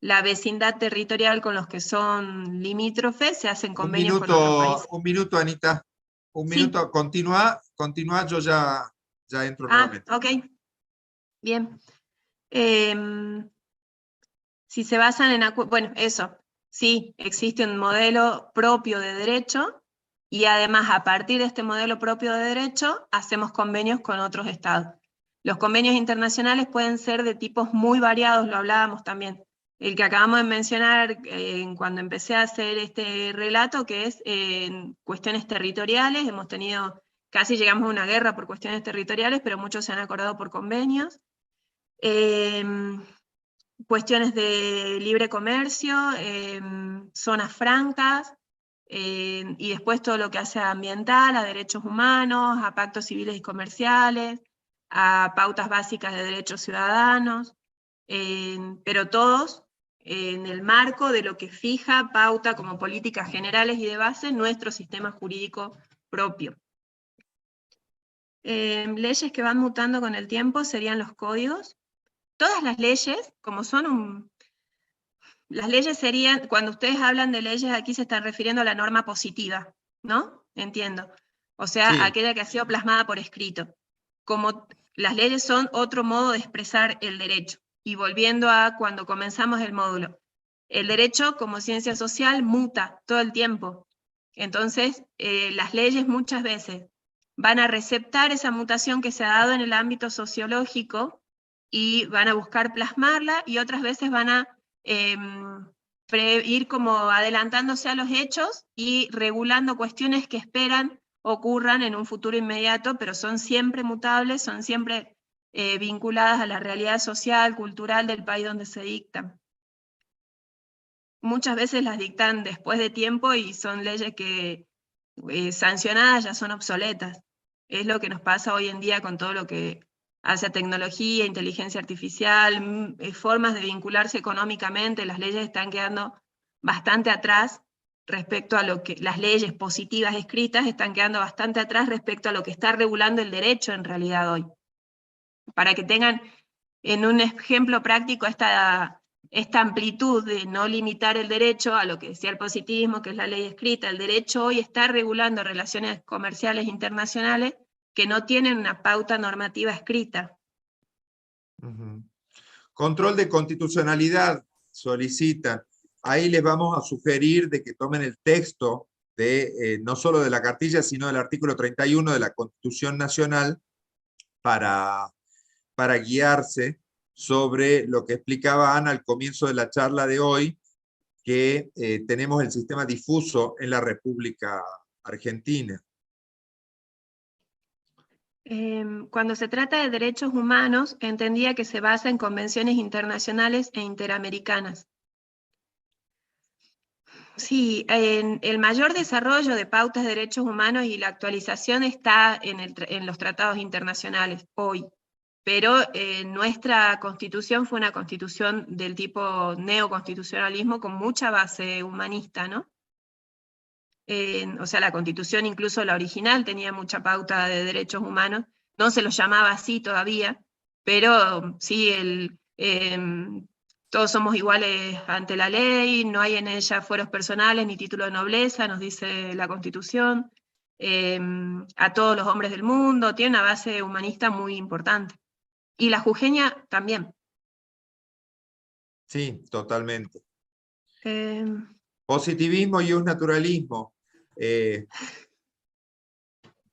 la vecindad territorial con los que son limítrofes, se hacen convenios con otros países. Un minuto, Anita. Un Sí. minuto. Continúa, yo ya entro Ah, nuevamente. ok. Bien. Si se basan en, bueno, eso, sí, existe un modelo propio de derecho y además a partir de este modelo propio de derecho hacemos convenios con otros estados. Los convenios internacionales pueden ser de tipos muy variados, lo hablábamos también. El que acabamos de mencionar cuando empecé a hacer este relato, que es en cuestiones territoriales, hemos tenido, casi llegamos a una guerra por cuestiones territoriales, pero muchos se han acordado por convenios. Cuestiones de libre comercio, zonas francas, y después todo lo que hace ambiental, a derechos humanos, a pactos civiles y comerciales, a pautas básicas de derechos ciudadanos, pero todos en el marco de lo que fija, pauta como políticas generales y de base nuestro sistema jurídico propio. Leyes que van mutando con el tiempo serían los códigos. Todas las leyes, como son las leyes serían, cuando ustedes hablan de leyes, aquí se están refiriendo a la norma positiva, ¿no? Entiendo. O sea, Sí, aquella que ha sido plasmada por escrito. Como las leyes son otro modo de expresar el derecho. Y volviendo a cuando comenzamos el módulo, el derecho como ciencia social muta todo el tiempo. Entonces, las leyes muchas veces van a receptar esa mutación que se ha dado en el ámbito sociológico y van a buscar plasmarla, y otras veces van a ir como adelantándose a los hechos y regulando cuestiones que esperan ocurran en un futuro inmediato, pero son siempre mutables, son siempre vinculadas a la realidad social, cultural del país donde se dictan. Muchas veces las dictan después de tiempo y son leyes que sancionadas ya son obsoletas. Es lo que nos pasa hoy en día con todo lo que hace a tecnología, inteligencia artificial, formas de vincularse económicamente. Las leyes están quedando bastante atrás respecto a lo que las leyes positivas escritas están quedando bastante atrás respecto a lo que está regulando el derecho en realidad hoy. Para que tengan en un ejemplo práctico esta amplitud de no limitar el derecho a lo que decía el positivismo, que es la ley escrita. El derecho hoy está regulando relaciones comerciales internacionales que no tienen una pauta normativa escrita. Control de constitucionalidad solicitan. Ahí les vamos a sugerir de que tomen el texto de, no solo de la cartilla, sino del artículo 31 de la Constitución Nacional para guiarse sobre lo que explicaba Ana al comienzo de la charla de hoy, que tenemos el sistema difuso en la República Argentina. Cuando se trata de derechos humanos, entendía que se basa en convenciones internacionales e interamericanas. Sí, el mayor desarrollo de pautas de derechos humanos y la actualización está en los tratados internacionales hoy, pero nuestra constitución fue una constitución del tipo neoconstitucionalismo con mucha base humanista, ¿no? O sea, la constitución, incluso la original, tenía mucha pauta de derechos humanos, no se los llamaba así todavía, pero sí, todos somos iguales ante la ley, no hay en ella fueros personales ni título de nobleza, nos dice la Constitución, a todos los hombres del mundo, tiene una base humanista muy importante. Y la jujeña también. Sí, totalmente. Positivismo y un naturalismo.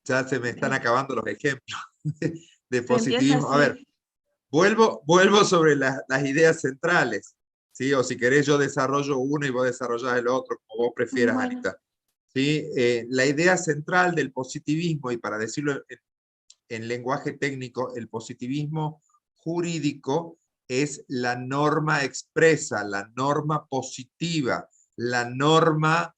Ya se me están acabando los ejemplos de positivismo. A ver, vuelvo sobre las ideas centrales, ¿sí? O si querés yo desarrollo uno y vos desarrollás el otro, como vos prefieras, bueno. Anita. ¿Sí? La idea central del positivismo, y para decirlo en lenguaje técnico, el positivismo jurídico es la norma expresa, la norma positiva, la norma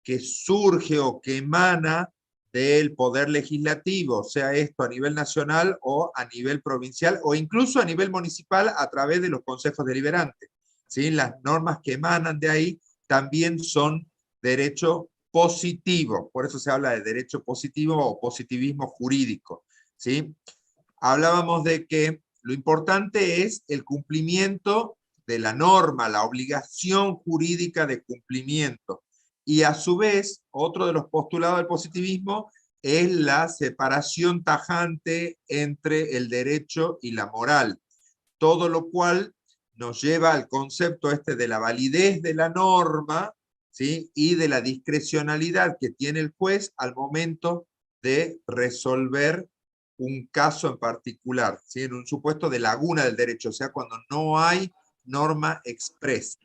que surge o que emana del poder legislativo, sea esto a nivel nacional o a nivel provincial o incluso a nivel municipal a través de los consejos deliberantes. ¿Sí? Las normas que emanan de ahí también son derecho positivo, por eso se habla de derecho positivo o positivismo jurídico. ¿Sí? Hablábamos de que lo importante es el cumplimiento de la norma, la obligación jurídica de cumplimiento. Y a su vez, otro de los postulados del positivismo es la separación tajante entre el derecho y la moral. Todo lo cual nos lleva al concepto este de la validez de la norma, ¿sí? Y de la discrecionalidad que tiene el juez al momento de resolver un caso en particular, ¿sí? En un supuesto de laguna del derecho, o sea, cuando no hay norma expresa.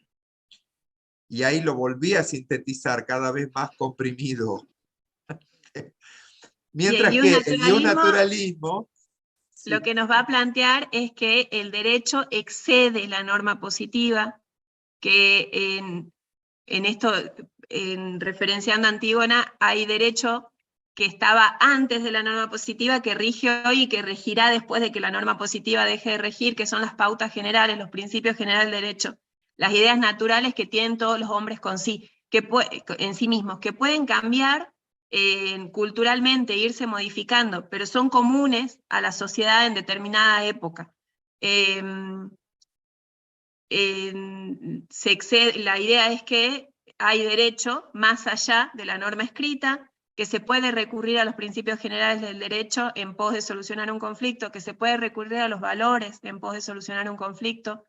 Y ahí lo volví a sintetizar cada vez más comprimido. Mientras que el naturalismo lo que nos va a plantear es que el derecho excede la norma positiva, que en esto, referenciando a Antígona, hay derecho que estaba antes de la norma positiva, que rige hoy y que regirá después de que la norma positiva deje de regir, que son las pautas generales, los principios generales del derecho, las ideas naturales que tienen todos los hombres con sí, en sí mismos, que pueden cambiar culturalmente, irse modificando, pero son comunes a la sociedad en determinada época. La idea es que hay derecho más allá de la norma escrita, que se puede recurrir a los principios generales del derecho en pos de solucionar un conflicto, que se puede recurrir a los valores en pos de solucionar un conflicto,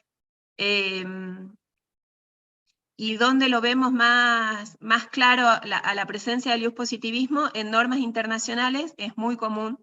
y donde lo vemos más claro a la presencia del positivismo en normas internacionales, es muy común